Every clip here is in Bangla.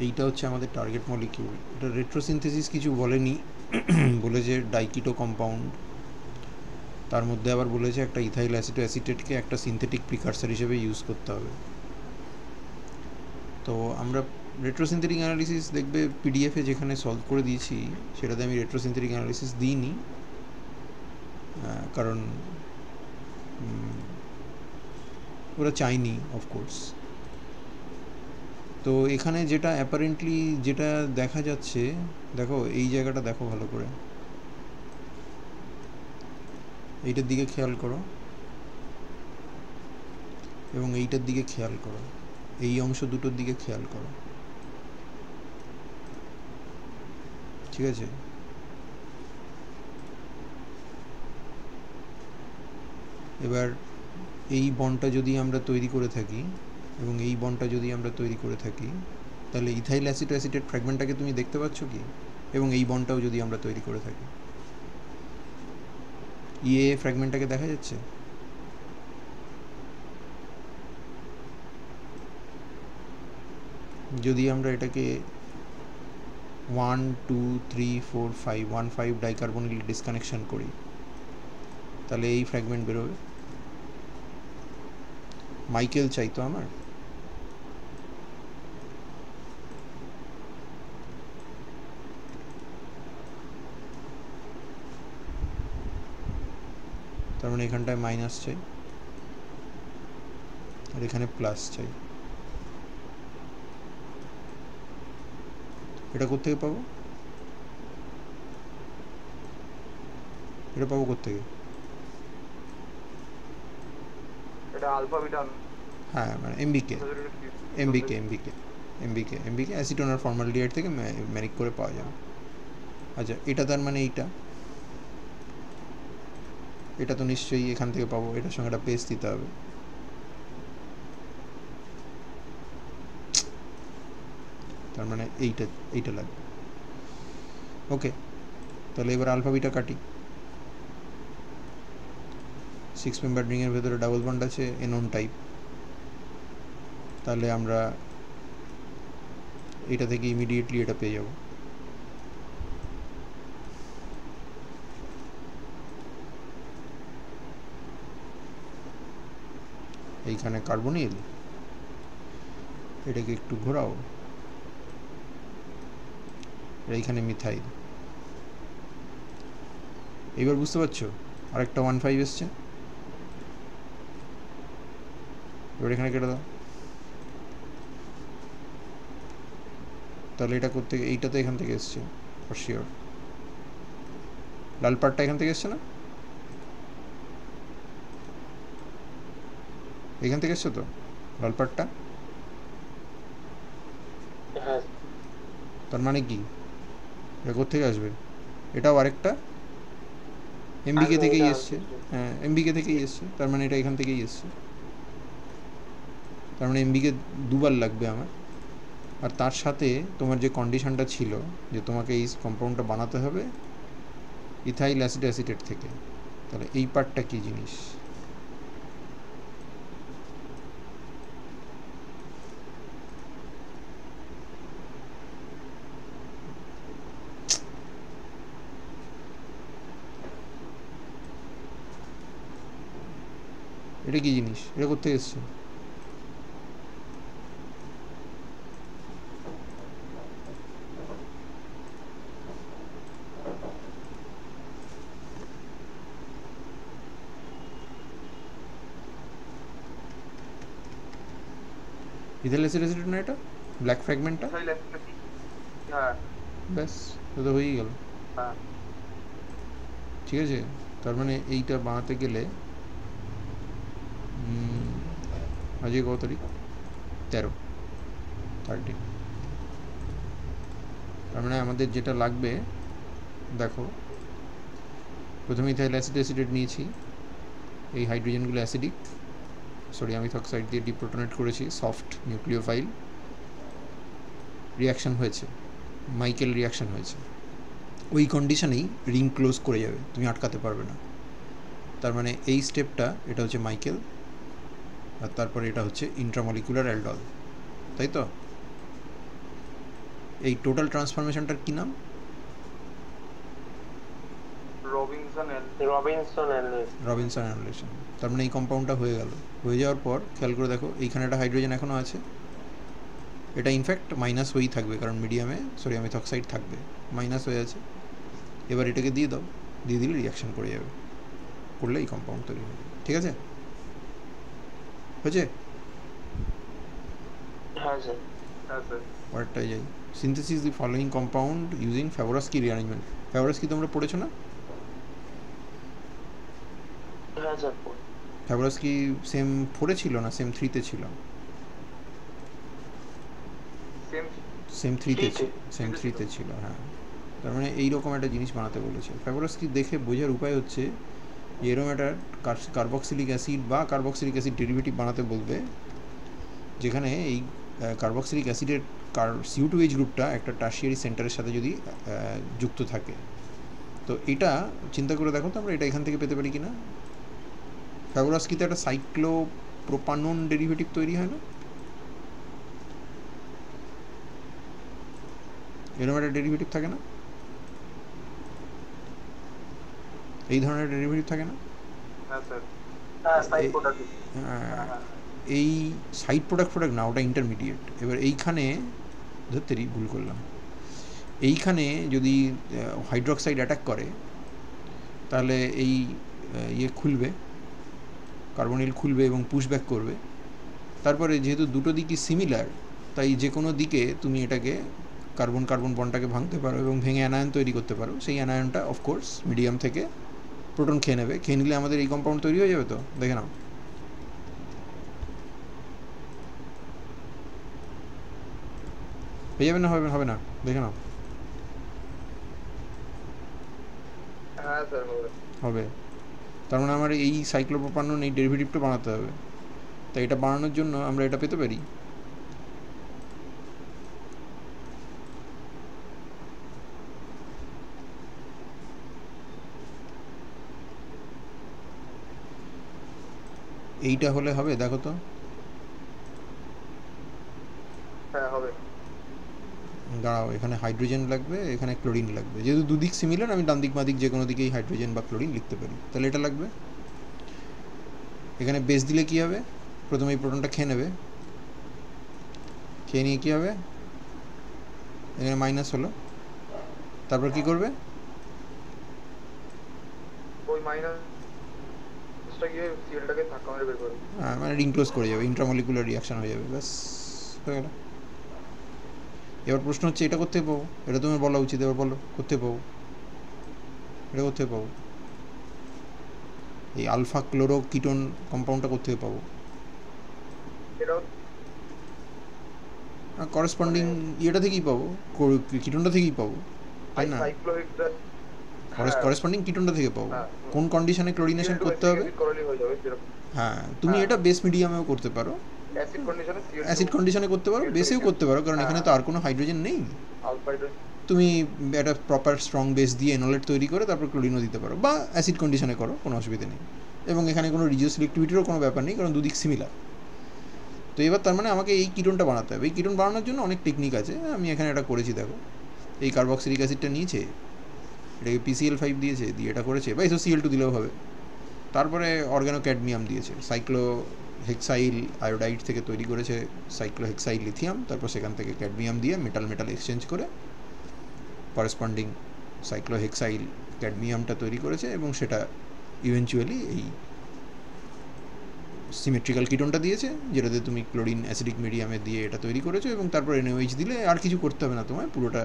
এইটা হচ্ছে আমাদের টার্গেট মলিকিউল। এটা রেট্রোসিনথেসিস কিছু বলেনি, বলেছে ডাইকিটো কম্পাউন্ড। তার মধ্যে আবার বলেছে একটা ইথাইল অ্যাসিটেটকে একটা সিনথেটিক প্রিকারসার হিসেবে ইউজ করতে হবে। তো আমরা রেট্রোসিনথেটিক অ্যানালিসিস দেখবে পিডিএফে যেখানে সলভ করে দিয়েছি সেটাতে আমি রেট্রোসিনথেটিক অ্যানালিসিস দিইনি, কারণ ওরা চাইনি অফকোর্স। তো এখানে যেটা অ্যাপারেন্টলি যেটা দেখা যাচ্ছে, দেখো এই জায়গাটা দেখো ভালো করে, এইটার দিকে খেয়াল করো এবং এইটার দিকে খেয়াল করো, এই অংশ দুটোর দিকে খেয়াল করো, ঠিক আছে? এবার এই বন্ডটা যদি আমরা তৈরি করে থাকি এবং এই বন্ডটা যদি আমরা তৈরি করে থাকি, তাহলে ইথাইল অ্যাসিটেট ফ্র্যাগমেন্টটাকে তুমি দেখতে পাচ্ছ কি? এবং এই বন্ডটাও যদি আমরা তৈরি করে থাকি, ইএ ফ্র্যাগমেন্টটাকে দেখা যাচ্ছে? যদি আমরা এটাকে 1 2 3 4 5 1 5 ডাইকার্বনিল ডিসকানেকশন করি, তাহলে এই ফ্র্যাগমেন্ট বেরোবে। মাইকেল চাই তো আমার, তার মানে এখানটায় মাইনাস চাই আর এখানে প্লাস চাই। এটা কোত্থেকে পাবো? এটা পাবো কোত্থেকে? এটা আলফা বিটা, হ্যাঁ মানে MBK MBK MBK MBK MBK acetone আর ফর্মালডিহাইড থেকে ম্যানিক করে পাওয়া যাবে। আচ্ছা, এটা তার মানে এটা তো নিশ্চয়ই এখান থেকে পাবো, এটার সঙ্গে একটা পেজ দিতে হবে। তার মানে এইটা লাগবে। ওকে, তাহলে এবার আলফা বিটা কাটি। 6 মেম্বার রিংয়ের ভেতরে ডাবল বন্ড আছে, এনন টাইপ। তাহলে আমরা এটা থেকে ইমিডিয়েটলি এটা পেয়ে যাব। এইখানে কার্বনিল, এটাকে একটু ঘোরাও, এইখানে মিথাইল। এইবার বুঝতে পারছো আরেকটা 1 5 এসছে। এবার এখানে কেটে দাও। তাহলে এটা করতে, এইটা তো এখান থেকে এসছে ফর শিওর। লাল পাড়টা এখান থেকে এসছে না? এখান থেকে এসছে তো লাল পাড়টা। তার মানে কি এটা কোথেকে আসবে? এটাও আরেকটা এমবিকে থেকেই এসছে। হ্যাঁ, এমবিকে থেকেই এসছে, তার মানে এটা এখান থেকেই এসছে। তার মানে এমবিকে দুবার লাগবে আমার। আর তার সাথে তোমার যে কন্ডিশনটা ছিল যে তোমাকে এই কম্পাউন্ডটা বানাতে হবে ইথাইল অ্যাসিটেট থেকে, তাহলে এই পার্টটা কী জিনিস? এটা কী জিনিস? এটা কোথেকে এসছে? ইথাইল অ্যাসিটেট না এটা ব্ল্যাক ফ্র্যাগমেন্টটা? হ্যাঁ ব্যাস, তো হয়েই গেল। হ্যাঁ ঠিক আছে, তার মানে এইটা বানাতে গেলে আজকে কত তারিখ? 13 তার মানে আমাদের যেটা লাগবে, দেখো প্রথমে ইথাইল অ্যাসিটেট নিয়েছি, এই হাইড্রোজেনগুলো অ্যাসিডিক, সোডিয়াম ইথক্সাইড দিয়ে ডিপ্রোটনেট করেছি, সফট নিউক্লিওফাইল রিয়াকশান হয়েছে, মাইকেল রিয়াকশান হয়েছে। ওই কন্ডিশনেই রিং ক্লোজ করে যাবে, তুমি আটকাতে পারবে না। তার মানে এই স্টেপটা, এটা হচ্ছে মাইকেল, আর তারপরে এটা হচ্ছে ইন্ট্রামলিকুলার অ্যালডল, তাই তো? এই টোটাল ট্রান্সফরমেশনটার কি নাম? রবিনসন অ্যানোলেশন। তার মানে এই কম্পাউন্ডটা হয়ে গেল। হয়ে যাওয়ার পর খেয়াল করে দেখো এইখানে একটা হাইড্রোজেন এখনও আছে, এটা ইনফ্যাক্ট মাইনাস হয়েই থাকবে কারণ মিডিয়ামে সোডিয়াম ইথক্সাইড থাকবে, মাইনাস হয়ে আছে। এবার এটাকে দিয়ে দাও, দিয়ে দিলে রিয়াকশান করে যাবে, করলে এই কম্পাউন্ড তৈরি হবে। ঠিক আছে, হয়েছে? হ্যাঁ স্যার। পরেরটায় যাই। Synthesis the following compound using Favorskii rearrangement. Favorskii তোমরা পড়েছো না? হ্যাঁ স্যার। ফেভরস্কি সেম 4-এ ছিল না সেম 3-তে ছিল? সেম 3-তে ছিল, সেম 3-তে ছিল, হ্যাঁ। তার মানে এইরকম একটা জিনিস বানাতে বলেছে। ফেভরস্কি দেখে বোঝার উপায় হচ্ছে এরকম একটা কার্বক্সিলিক অ্যাসিড বা কার্বক্সিলিক অ্যাসিড ডেরিভেটিভ বানাতে বলবে, যেখানে এই কার্বক্সিলিক অ্যাসিডের CO2H গ্রুপটা একটা টার্সিয়ারি সেন্টারের সাথে যদি যুক্ত থাকে। তো এটা চিন্তা করে দেখো তো আমরা এটা এখান থেকে পেতে পারি কি না। ফেভরস্কিতে একটা সাইক্লোপ্রোপানন ডেরিভেটিভ তৈরি হয় না, এরকম একটা ডেরিভেটিভ থাকে না, এই ধরনের ডেরিভেটিভ থাকে না? এই সাইড প্রোডাক্ট না, ওটা ইন্টারমিডিয়েট। এবার এইখানে ধরতেরই ভুল করলাম, এইখানে যদি হাইড্রোক্সাইড অ্যাটাক করে তাহলে এই ইয়ে খুলবে, কার্বনিল খুলবে এবং পুশব্যাক করবে। তারপরে যেহেতু দুটো দিকই সিমিলার, তাই যে কোনো দিকে তুমি এটাকে কার্বন কার্বন বন্ডটাকে ভাঙতে পারো এবং ভেঙে অ্যানায়ন তৈরি করতে পারো। সেই অ্যানায়নটা অফকোর্স মিডিয়াম থেকে প্রোটন খেয়ে নেবে, খেয়ে নিলে আমাদের এই কম্পাউন্ড তৈরি হয়ে যাবে। তো দেখে নাও, হয়ে যাবে না? হবে না? দেখে নাও, হবে। তার মানে আমার এই সাইক্লোপ্রোপানন এই ডেরিভেটিভটা বানাতে হবে। তাই এটা বানানোর জন্য আমরা এটা পেতে পারি। এইটা হলে হবে, দেখো তো। হ্যাঁ হবে। দাঁড়াও, এখানে হাইড্রোজেন লাগবে, এখানে ক্লোরিন লাগবে। যেহেতু দুদিক সিমিলার, আমি ডান দিক বাঁ দিক যে কোনো দিকেই হাইড্রোজেন বা ক্লোরিন লিখতে পারি। তাহলে এটা লাগবে। এখানে বেস দিলে কী হবে? প্রথমে এই প্রোটনটা খেয়ে নেবে, খেয়ে নিয়ে কী হবে? এখানে মাইনাস হলো, তারপর কি করবে? ওই মাইনাসটা গিয়ে সিএলটাকে ধাক্কা মেরে বের করবে। হ্যাঁ, মানে রিং ক্লোজ করে যাবে, ইন্ট্রামলিকুলার রিয়াকশন হয়ে যাবে, ব্যাস হয়ে গেল। এবার প্রশ্ন হচ্ছে এটা করতে পাবো? এটা তোমার বলা উচিত। এবার বলো করতে পাবো, এটা করতে পাবো? এই আলফা ক্লোরো কিটোন কম্পাউন্ডটা করতে পাবো? এটাও করেসপন্ডিং ইয়েটা থেকেই পাবো, কিটোনটা থেকেই পাবো, তাই না? করেসপন্ডিং কিটোনটা থেকে পাবো। কোন কন্ডিশনে ক্লোরিনেশন করতে হবে? হ্যাঁ, তুমি এটা বেস মিডিয়ামেও করতে পারো, অ্যাসিড কন্ডিশনে করতে পারো, বেসেও করতে পারো, কারণ এখানে তো আর কোনো হাইড্রোজেন নেই। তুমি একটা প্রপার স্ট্রং বেস দিয়ে এনোলেট তৈরি করে তারপর ক্লোরিনও দিতে পারো, বা অ্যাসিড কন্ডিশনে করো, কোনো অসুবিধা নেই। এবং এখানে কোনো রিজিওস সিলেক্টিভিটিরও কোনো ব্যাপার নেই, কারণ দুদিক সিমিলার। তো এবার তার মানে আমাকে এই কিটোনটা বানাতে হবে। এই কিটোন বানানোর জন্য অনেক টেকনিক আছে, আমি এখানে এটা করেছি। দেখো, এই কার্বক্সিলিক অ্যাসিডটা নিয়েছে, এটাকে PCl5 দিয়েছে, দিয়ে এটা করেছে, বা SOCl2 দিলেও হবে। তারপরে অর্গানোক্যাডমিয়াম দিয়েছে, সাইক্লোহেক্সাইল আয়োডাইড থেকে তৈরি করেছে সাইক্লোহেক্সাইল লিথিয়াম। তারপর সেখান থেকে ক্যাডমিয়াম দিয়ে মেটাল এক্সচেঞ্জ করে করেসপন্ডিং সাইক্লোহেক্সাইল ক্যাডমিয়ামটা তৈরি করেছে, এবং সেটা ইভেনচুয়ালি এই সিমেট্রিক্যাল কিটোনটা দিয়েছে, যেটাতে তুমি ক্লোরিন অ্যাসিডিক মিডিয়ামে দিয়ে এটা তৈরি করেছো। এবং তারপর NaOH দিলে আর কিছু করতে হবে না তোমায়, পুরোটা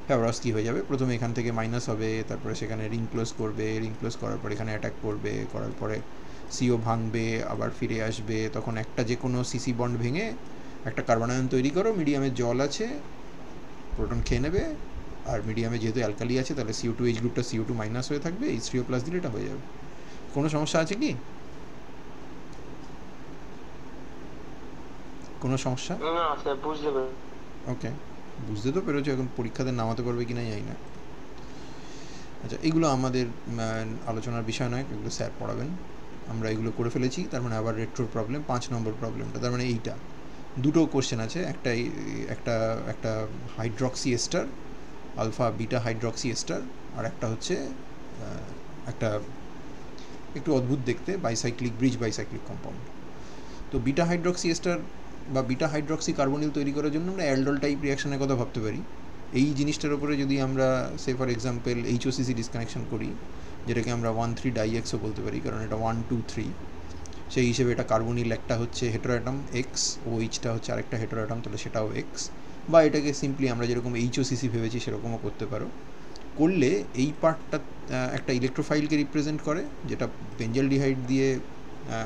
ফেভরস্কি হয়ে যাবে। প্রথমে এখান থেকে মাইনাস হবে, তারপরে সেখানে রিং ক্লোজ করবে, রিং ক্লোজ করার পর এখানে অ্যাটাক করবে, করার পরে CO ভাঙবে, আবার ফিরে আসবে। তখন একটা যে কোনো CC বন্ড ভেঙে একটা কার্বনায়ন তৈরি করো, মিডিয়ামে জল আছে, প্রোটন খেয়ে নেবে। আর মিডিয়ামে যেহেতু অ্যালকালি আছে, তাহলে CO2H গ্রুপটা CO2 মাইনাস হয়ে থাকবে, H3O+ দিলে এটা হয়ে যাবে। কোনো সমস্যা আছে কি? কোনো সমস্যা? না স্যার, বুঝতে পেরেছি। ওকে, বুঝতে তো পেরেছো, এখন পরীক্ষাতে নামাতে পারবে কি না জানি না। আচ্ছা, এগুলো আমাদের আলোচনার বিষয় নয়, এগুলো স্যার পড়াবেন। আমরা এগুলো করে ফেলেছি। তার মানে আবার রেট্রোর প্রবলেম, 5 নম্বর প্রবলেমটা, তার মানে এইটা দুটো কোশ্চেন আছে, একটা একটা একটা hydroxy ester, alpha beta hydroxy ester, আর একটা হচ্ছে একটা একটু অদ্ভুত দেখতে বাইসাইক্লিক ব্রিজ বাইসাইক্লিক কম্পাউন্ড। তো বিটা হাইড্রক্সি এস্টার বা বিটা হাইড্রক্সি কার্বনিল তৈরি করার জন্য আমরা অ্যালডল টাইপ রিয়াকশনের কথা ভাবতে পারি। এই জিনিসটার উপরে যদি আমরা সে ফর এক্সাম্পল এইচওসিসি ডিসকানেকশন করি, যেটাকে আমরা 1,3 ডাইএক্সও বলতে পারি, কারণ এটা 1, 2, 3, সেই হিসেবে এটা কার্বনিল একটা হচ্ছে হেটেরোঅ্যাটম এক্স, ও এইচটা হচ্ছে আরেকটা হেটেরোঅ্যাটম, তাহলে সেটাও এক্স, বা এটাকে সিম্পলি আমরা যেরকম এইচওসিসি ভেবেছি সেরকমও করতে পারো। করলে এই পার্টটা একটা ইলেকট্রোফাইলকে রিপ্রেজেন্ট করে, যেটা বেঞ্জলডিহাইড দিয়ে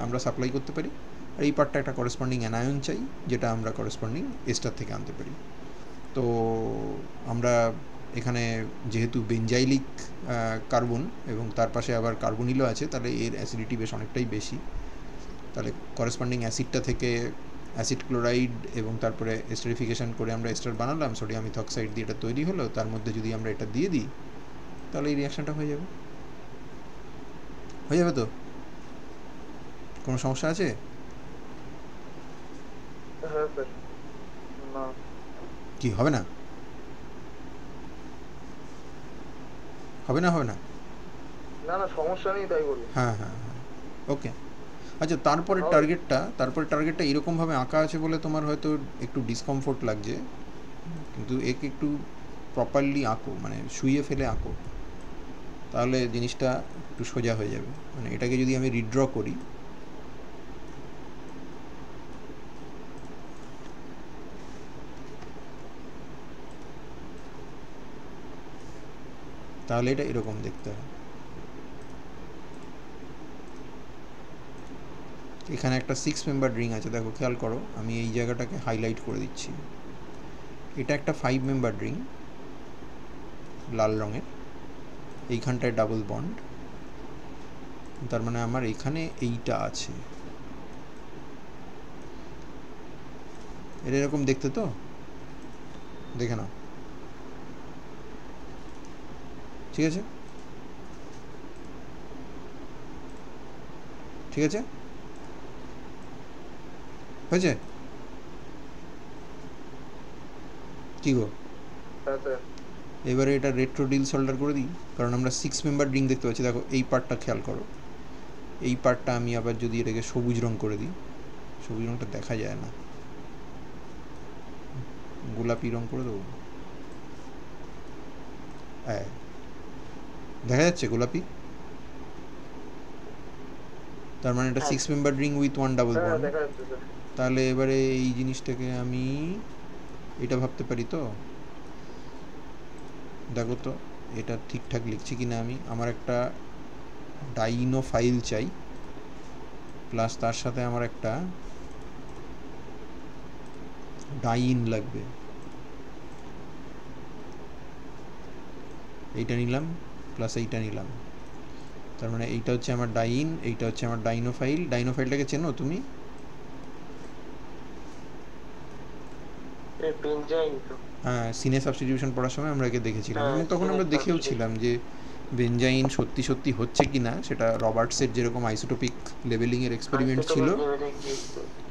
আমরা সাপ্লাই করতে পারি, আর এই পার্টটা একটা করেসপন্ডিং অ্যানায়ন চাই, যেটা আমরা করেসপন্ডিং এস্টার থেকে আনতে পারি। তো আমরা এখানে যেহেতু বেঞ্জাইলিক কার্বন এবং তার পাশে আবার কার্বনিলও আছে, তাহলে এর অ্যাসিডিটি বেশ অনেকটাই বেশি। তাহলে করেসপন্ডিং অ্যাসিডটা থেকে অ্যাসিড ক্লোরাইড এবং তারপরে এস্টারিফিকেশন করে আমরা এস্টার বানালাম, সোডিয়াম ইথক্সাইড দিয়ে এটা তৈরি হলো, তার মধ্যে যদি আমরা এটা দিয়ে দিই তাহলে এই রিয়াকশনটা হয়ে যাবে। হয়ে যাবে তো? কোনো সমস্যা আছে? হ্যাঁ স্যার। না কি হবে না? হবে না? হবে না? না না সমস্যা নেই, তাই বলি। হ্যাঁ হ্যাঁ হ্যাঁ, ওকে। আচ্ছা, তারপরে টার্গেটটা এরকমভাবে আঁকা আছে বলে তোমার হয়তো একটু ডিসকমফোর্ট লাগছে, কিন্তু একে একটু প্রপারলি আঁকো, মানে শুইয়ে ফেলে আঁকো, তাহলে জিনিসটা একটু সোজা হয়ে যাবে। মানে এটাকে যদি আমি রিড্র করি, তাহলে এটা এরকম দেখতে হয়। এখানে একটা 6 মেম্বার রিং আছে, দেখো খেয়াল করো, আমি এই জায়গাটাকে হাইলাইট করে দিচ্ছি। এটা একটা 5 মেম্বার রিং লাল রঙের, এইখানটায় ডাবল বন্ড, তার মানে আমার এখানে এইটা আছে। এটা এরকম দেখতে তো, দেখে নাও, ঠিক আছে? ঠিক আছে, হয়েছে? কি গো, হ্যাঁ স্যার। এবারে এটা রেট্রো ডিল সোল্ডার করে দিই, কারণ আমরা 6 মেম্বার রিং দেখতে পাচ্ছি। দেখো এই পার্টটা খেয়াল করো, এই পার্টটা আমি আবার যদি এটাকে সবুজ রং করে দিই, সবুজ রংটা দেখা যায় না, গোলাপি রং করে দেবো, হ্যাঁ দেখা যাচ্ছে গোলাপি, তার মানে এটা 6 মেম্বার রিং উইথ 1 ডাবল হ্যাঁ বন্ড। দেখা যাচ্ছে স্যার। তাহলে এবারে এই জিনিসটাকে আমি এটা ভাবতে পারি তো, দেখো তো এটা ঠিকঠাক লিখছি কিনা আমি। আমার একটা ডাইনোফাইল চাই, প্লাস তার সাথে আমার একটা ডাইন লাগবে, এইটা নিলাম প্লাস এইটা নিলাম, তার মানে এইটা হচ্ছে আমার ডাইন, এইটা হচ্ছে আমার ডাইনোফাইল। ডাইনোফাইলটাকে চেনো তুমি? হ্যাঁ, সিনে সাবস্টিটিউশন পড়ার সময় আমরা একে দেখেছিলাম, এবং তখন আমরা দেখেও ছিলাম যে বেনজাইন সত্যি সত্যি হচ্ছে কি না, সেটা রবার্টসের যেরকম আইসোটোপিক লেভেলিংয়ের এক্সপেরিমেন্ট ছিল,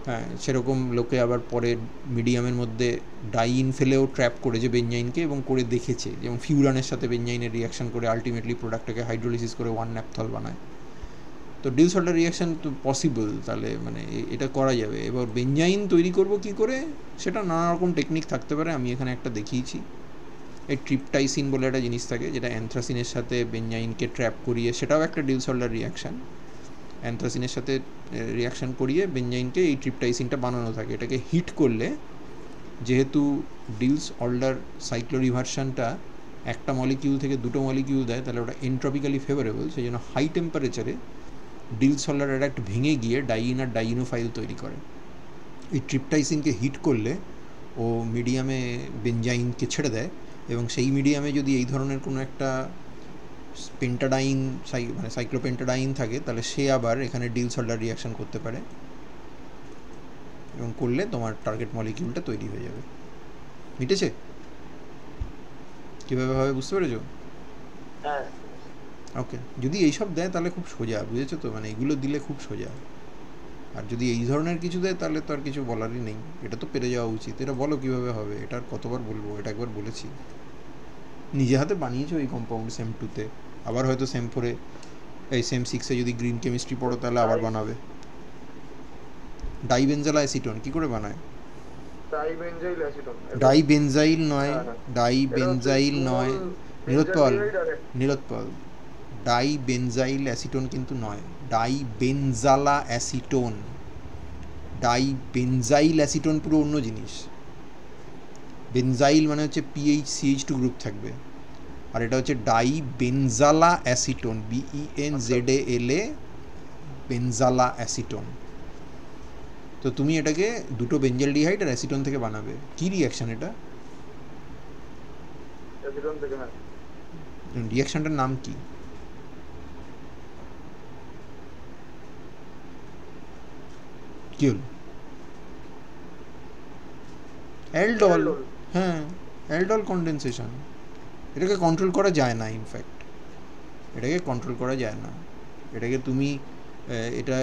হ্যাঁ সেরকম লোকে আবার পরে মিডিয়ামের মধ্যে ডাইন ফেলেও ট্র্যাপ করেছে বেনজাইনকে, এবং করে দেখেছে, যেমন ফিউরানের সাথে বেনজাইনের রিয়াকশন করে আলটিমেটলি প্রোডাক্টটাকে হাইড্রোলিসিস করে 1 ন্যাপথল বানায়। তো ডিল সোল্ডার রিয়াকশন তো পসিবল, তাহলে মানে এটা করা যাবে। এবার বেনজাইন তৈরি করব কি করে, সেটা নানা রকম টেকনিক থাকতে পারে, আমি এখানে একটা দেখিয়েছি। এই ট্রিপটাইসিন বলে একটা জিনিস থাকে, যেটা অ্যানথ্রাসিনের সাথে বেনজাইনকে ট্র্যাপ করিয়ে, সেটাও একটা ডিল সোল্ডার রিয়াকশান, অ্যানথ্রাসিনের সাথে রিয়াকশান করিয়ে বেনজাইনকে এই ট্রিপটাইসিনটা বানানো থাকে। এটাকে হিট করলে, যেহেতু ডিলস অল্ডার সাইক্লোরিভার্সানটা একটা মলিকিউল থেকে দুটো মলিকিউল দেয়, তাহলে ওটা এন্ট্রপিক্যালি ফেভারেবল, সেই জন্য হাই টেম্পারেচারে ডিল সোল্ডার অ্যাডাক্ট ভেঙে গিয়ে ডাইন আর ডাইনোফাইল তৈরি করে। এই ট্রিপটাইসিনকে হিট করলে ও মিডিয়ামে বেনজাইনকে ছেড়ে দেয়, এবং সেই মিডিয়ামে যদি এই ধরনের কোনো একটা পেন্টাডাইন মানে সাইক্লোপেন্টাডাইন থাকে, তাহলে সে আবার এখানে ডিল সোল্ডার রিয়াকশান করতে পারে, এবং করলে তোমার টার্গেট মলিকিউলটা তৈরি হয়ে যাবে। মিটেছে? কীভাবে হবে বুঝতে পেরেছো? হ্যাঁ। ওকে, যদি এইসব দেয় তাহলে খুব সোজা, বুঝেছো তো? মানে এগুলো দিলে খুব সোজা। আর যদি এই ধরনের কিছু দেয় তাহলে তো আর কিছু বলারই নেই, এটা তো পেরে যাওয়া উচিত। এটা বলো কীভাবে হবে, এটা আর কতবার বলবো, এটা একবার বলেছি। নিজে হাতে বানিয়েছো এই কম্পাউন্ড সেম 2-তে, আবার হয়তো সেম 4-এ এই সেম 6-এ যদি গ্রিন কেমিস্ট্রি পড়ো তাহলে আবার বানাবে। ডাইবেনজাল অ্যাসিটোন কী করে বানায়? ডাইবেনজাইল অ্যাসিটোন। ডাইবেনজাইল নয়, হ্যাঁ, হ্যাঁ। ডাইবেনজাইল নয়, নীলোৎপল বেঞ্জাইল আর নীলোৎপল ডাইবেনজাইল অ্যাসিটোন কিন্তু নয়, ডাইবেনজালা অ্যাসিটোন। ডাইবেনজাইল অ্যাসিটোন পুরো অন্য জিনিস। বেনজাইল মানে হচ্ছে PH-CH2 গ্রুপ থাকবে, আর এটা হচ্ছে ডাইবেনজালা অ্যাসিটোন, BENZALA, বেনজালা অ্যাসিটোন। তো তুমি এটাকে দুটো বেঞ্জালডিহাইড আর অ্যাসিটোন থেকে বানাবে। কি রিয়াকশন এটা? অ্যাসিটোন থেকে, হ্যাঁ। রিয়াকশনটার নাম কি? কি হল? অ্যালডল। হ্যাঁ, অ্যালডল কনডেনসেশন। এটাকে কন্ট্রোল করা যায় না, ইনফ্যাক্ট এটাকে কন্ট্রোল করা যায় না। এটাকে তুমি এটা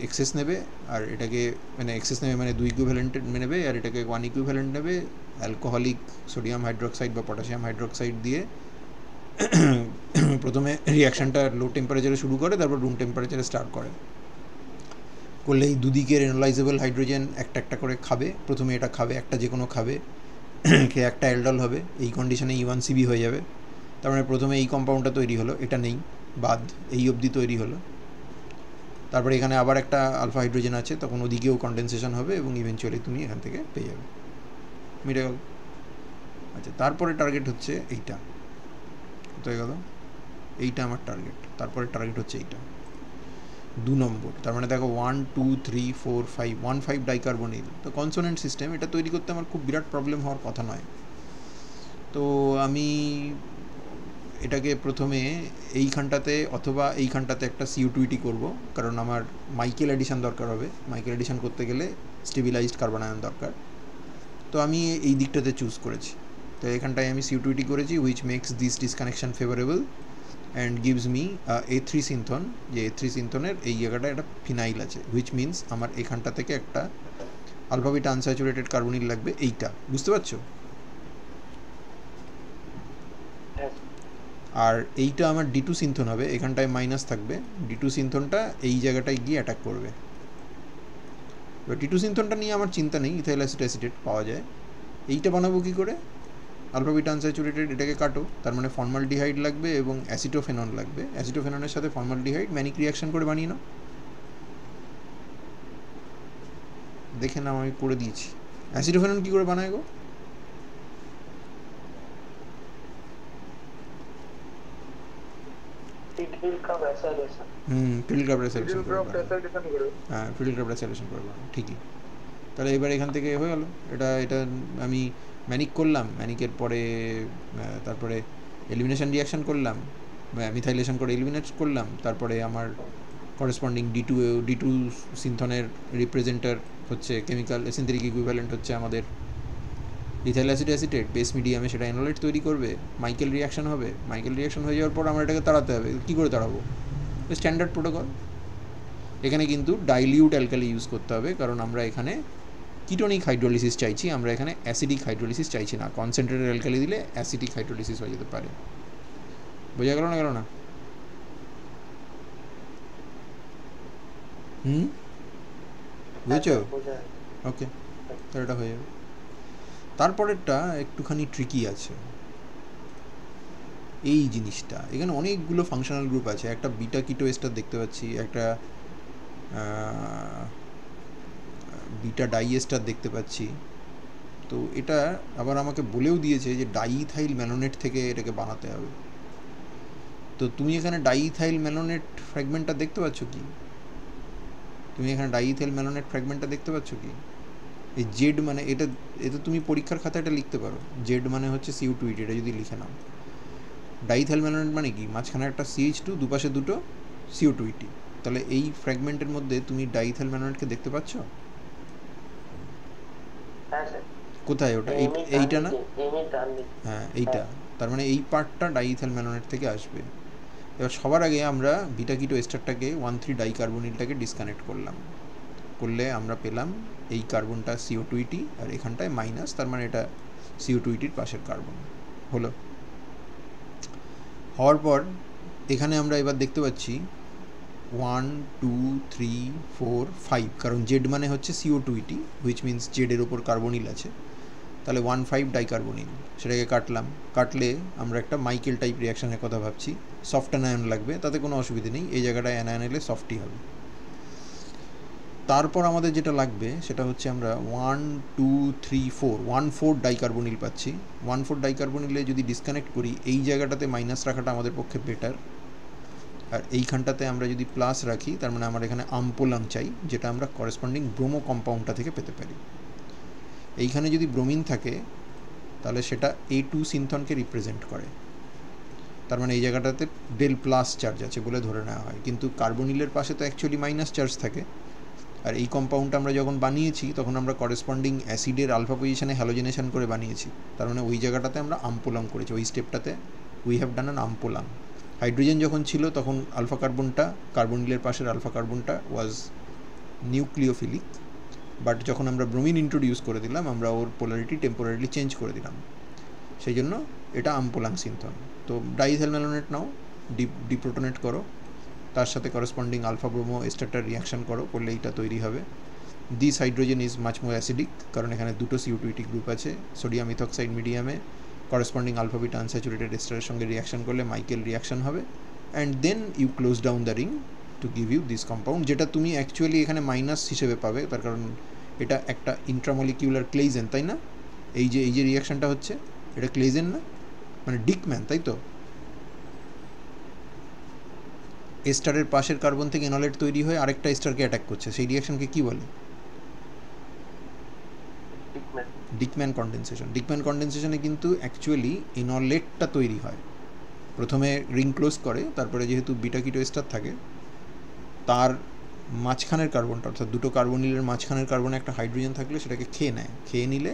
এক্সেস নেবে, আর এটাকে মানে এক্সেস নেবে মানে 2 ইকুইভ্যালেন্ট নেবে, আর এটাকে 1 ইকুইভ্যালেন্ট নেবে অ্যালকোহলিক সোডিয়াম হাইড্রোক্সাইড বা পটাশিয়াম হাইড্রোক্সাইড দিয়ে প্রথমে রিয়াকশানটা লো টেম্পারেচারে শুরু করে, তারপর রুম টেম্পারেচারে স্টার্ট করে। করলে এই দুদিকের এনালাইজেবল হাইড্রোজেন একটা একটা করে খাবে। প্রথমে এটা খাবে, একটা যে কোনো খাবে, খেয়ে একটা অ্যালডল হবে। এই কন্ডিশনে E1CB হয়ে যাবে। তার মানে প্রথমে এই কম্পাউন্ডটা তৈরি হলো, এটা নেই, বাদ, এই অবধি তৈরি হলো। তারপরে এখানে আবার একটা আলফা হাইড্রোজেন আছে, তখন ওদিকেও কন্ডেনসেশন হবে এবং ইভেনচুয়ালি তুমি এখান থেকে পেয়ে যাবে, মিটে গেল। আচ্ছা, তারপরে টার্গেট হচ্ছে এইটা, হয়ে গেল, এইটা আমার টার্গেট। তারপরে টার্গেট হচ্ছে এইটা 2 নম্বর। তার মানে দেখো 1 2 3 4 5, 1,5 ডাইকার্বনিল। তো কনসোনেন্ট সিস্টেম, এটা তৈরি করতে আমার খুব বিরাট প্রবলেম হওয়ার কথা নয়। তো আমি এটাকে প্রথমে এইখানটাতে অথবা এইখানটাতে একটা CO2 করব, কারণ আমার মাইকেল এডিশন দরকার হবে। মাইকেল এডিশন করতে গেলে স্টেবিলাইজড কার্বন আয়ন দরকার। তো আমি এই দিকটাতে চুজ করেছি। তো এখানটায় আমি CO2 করেছি, which makes this disconnection favourable and gives me A3 synthon. যে A3 সিনথনের এই জায়গাটা একটা ফিনাইল আছে, হুইচ মিনস আমার এখানটা থেকে একটা আলফা বিটা আনস্যাচুরেটেড কার্বনিল লাগবে, এইটা, বুঝতে পারছো? আর এইটা আমার D2 সিনথন হবে, এখানটায় মাইনাস থাকবে। D2 সিনথনটা এই জায়গাটায় গিয়ে অ্যাটাক করবে। এবার D2 সিনথনটা নিয়ে আমার চিন্তা নেই, ইথাইল অ্যাসিটেট পাওয়া যায়। এইটা বানাবো কী করে? আলফা বিটা আনস্যাচুরেটেড, এটাকে কাটো, তার মানে ফর্মালডিহাইড লাগবে এবং অ্যাসিটোফেনন লাগবে। অ্যাসিটোফেননের সাথে ফর্মালডিহাইড ম্যানিক রিয়াকশন করে বানিয়ে নাও। দেখে নাও, আমি করে দিয়েছি। অ্যাসিটোফেনন কী করে বানায় গো? ফিল্ড ক্রাফট অ্যাসাইলেশন করে। হ্যাঁ, ফিল্ড ক্রাফট অ্যাসাইলেশন করে বানাও, ঠিকই। তাহলে এবার এখান থেকে হয়ে গেল। এটা আমি ম্যানিক করলাম, ম্যানিকের পরে তারপরে এলিমিনেশন রিয়াকশান করলাম, মিথাইলেশন করে এলিমিনেট করলাম। তারপরে আমার করেসপন্ডিং D2 সিনথনের রিপ্রেজেন্টার হচ্ছে কেমিক্যাল সিনথেটিক ইকুইভ্যালেন্ট হচ্ছে আমাদের ইথাইল অ্যাসিটেট। বেস মিডিয়ামে সেটা অ্যানোলাইট তৈরি করবে, মাইকেল রিয়াকশান হবে। মাইকেল রিয়াকশান হয়ে যাওয়ার পর আমরা এটাকে তাড়াতে হবে। কী করে তাড়াবো? Standard protocol. এখানে কিন্তু ডাইলিউট অ্যালকালি ইউজ করতে হবে, কারণ আমরা এখানে কিটোনিক হাইড্রোলিসিস চাইছি, আমরা এখানে অ্যাসিডিক হাইড্রোলিসিস চাইছি না। কনসেন্ট্রেটেড অ্যালকালি দিলে অ্যাসিডিক হাইড্রোলিসিস হয়ে যেতে পারে। বোঝা গেল না? গেল না? বুঝেছো? ওকে, তাহলে এটা হয়ে যাবে। তারপরেরটা একটুখানি ট্রিকি আছে এই জিনিসটা। এখানে অনেকগুলো ফাংশনাল গ্রুপ আছে। একটা বিটা কিটো এস্টার দেখতে পাচ্ছি, একটা বিটা ডাই এস্টার দেখতে পাচ্ছি। তো এটা আবার আমাকে বলেও দিয়েছে যে ডাইইথাইল ম্যালোনেট থেকে এটাকে বানাতে হবে। তো তুমি এখানে ডাইইথাইল ম্যালোনেট ফ্র্যাগমেন্টটা দেখতে পাচ্ছ কি? দেখতে পাচ্ছ কি? এই জেড মানে এটা তুমি পরীক্ষার খাতায় এটা লিখতে পারো। জেড মানে হচ্ছে CO2, এটা যদি লিখে নাও। ডাইইথাইল ম্যালোনেট মানে কি? মাঝখানে একটা CH2, দুপাশে দুটো CO2। তাহলে এই ফ্র্যাগমেন্টের মধ্যে তুমি ডাইইথাইল ম্যালোনেটকে দেখতে পাচ্ছ? কোথায় ওটা? এইটা না? হ্যাঁ, এইটা। তার মানে এই পার্টটা ডাইইথাইল ম্যালোনেট থেকে আসবে। এবার সবার আগে আমরা বিটা কিটো এস্টারটাকে 1,3 ডাইকার্বনিলটাকে ডিসকানেক্ট করলাম, করলে আমরা পেলাম এই কার্বনটা CO2 আর এখানটায় মাইনাস, তার মানে এটা CO2 পাশের কার্বন হলো। হওয়ার পর এখানে আমরা এবার দেখতে পাচ্ছি 1 2 3 4 5, কারণ জেড মানে হচ্ছে CO2 হুইচ মিনস জেডের ওপর কার্বনিল আছে, তাহলে 1,5 ডাইকার্বনিল, সেটাকে কাটলে আমরা একটা মাইকেল টাইপ রিয়াকশানের কথা ভাবছি। সফট অ্যানায়ন লাগবে, তাতে কোনো অসুবিধে নেই, এই জায়গাটায় অ্যানায়ন এলে সফটই হবে। তারপর আমাদের যেটা লাগবে সেটা হচ্ছে আমরা 1 2 3 4 1,4 ডাইকার্বনিল পাচ্ছি। 1,4 ডাইকার্বনিলে যদি ডিসকানেক্ট করি এই জায়গাটাতে মাইনাস রাখাটা আমাদের পক্ষে বেটার, আর এইখানটাতে আমরা যদি প্লাস রাখি তার মানে আমরা এখানে আমপোলাং চাই, যেটা আমরা করেসপন্ডিং ব্রোমো কম্পাউন্ডটা থেকে পেতে পারি। এইখানে যদি ব্রোমিন থাকে তাহলে সেটা A2 সিনথনকে রিপ্রেজেন্ট করে, তার মানে এই জায়গাটাতে ডেল প্লাস চার্জ আছে বলে ধরে নেওয়া হয়, কিন্তু কার্বনিলের পাশে তো অ্যাকচুয়ালি মাইনাস চার্জ থাকে। আর এই কম্পাউন্ডটা আমরা যখন বানিয়েছি তখন আমরা করেসপন্ডিং অ্যাসিডের আলফা পজিশনে হ্যালোজেনেশন করে বানিয়েছি, তার মানে ওই জায়গাটাতে আমরা আমপোলাং করেছি, ওই স্টেপটাতে we have done an umpolung. Hydrogen যখন ছিল তখন আলফা কার্বনটা, কার্বনিলের পাশের আলফা কার্বনটা ওয়াজ নিউক্লিওফিলিক, বাট যখন আমরা ব্রোমিন ইন্ট্রোডিউস করে দিলাম আমরা ওর পোলারিটি টেম্পোরারিলি চেঞ্জ করে দিলাম, সেই জন্য এটা আমপোলাং সিনথন। তো ডাইইথাইল ম্যালোনেট নাও, ডিপ্রোটোনেট করো, তার সাথে করেসপন্ডিং আলফা ব্রোমো এস্টারটা রিয়াকশান করলে এইটা তৈরি হবে। This hydrogen is much more acidic, কারণ এখানে দুটো CO2 গ্রুপ আছে, সোডিয়াম ইথক্সাইড মিডিয়ামে করেসপন্ডিং আলফা বিটা আনস্যাচুরেটেড এস্টারের সঙ্গে রিয়াকশান করলে মাইকেল রিয়াকশান হবে, and then you close down the ring to give you this compound, যেটা তুমি অ্যাকচুয়ালি এখানে মাইনাস হিসেবে পাবে, তার কারণ এটা একটা ইন্ট্রামলিকিউলার ক্লেইজেন, তাই না? এই যে রিয়াকশানটা হচ্ছে এটা ক্লেইজেন না, মানে ডিকম্যান, তাই তো? এস্টারের পাশের কার্বন থেকে এনলেট তৈরি হয়ে আরেকটা এস্টারকে অ্যাটাক করছে, সেই রিয়াকশনকে কি বলে? ডিকম্যান কন্ডেনসেশন। ডিকম্যান কন্ডেনসেশনে কিন্তু অ্যাকচুয়ালি এনলেটটা তৈরি হয়, প্রথমে রিং ক্লোজ করে, তারপরে যেহেতু বিটা কিটো এস্টার থাকে তার মাঝখানের কার্বনটা, অর্থাৎ দুটো কার্বনিলের মাঝখানের কার্বনে একটা হাইড্রোজেন থাকলে সেটাকে খেয়ে নিলে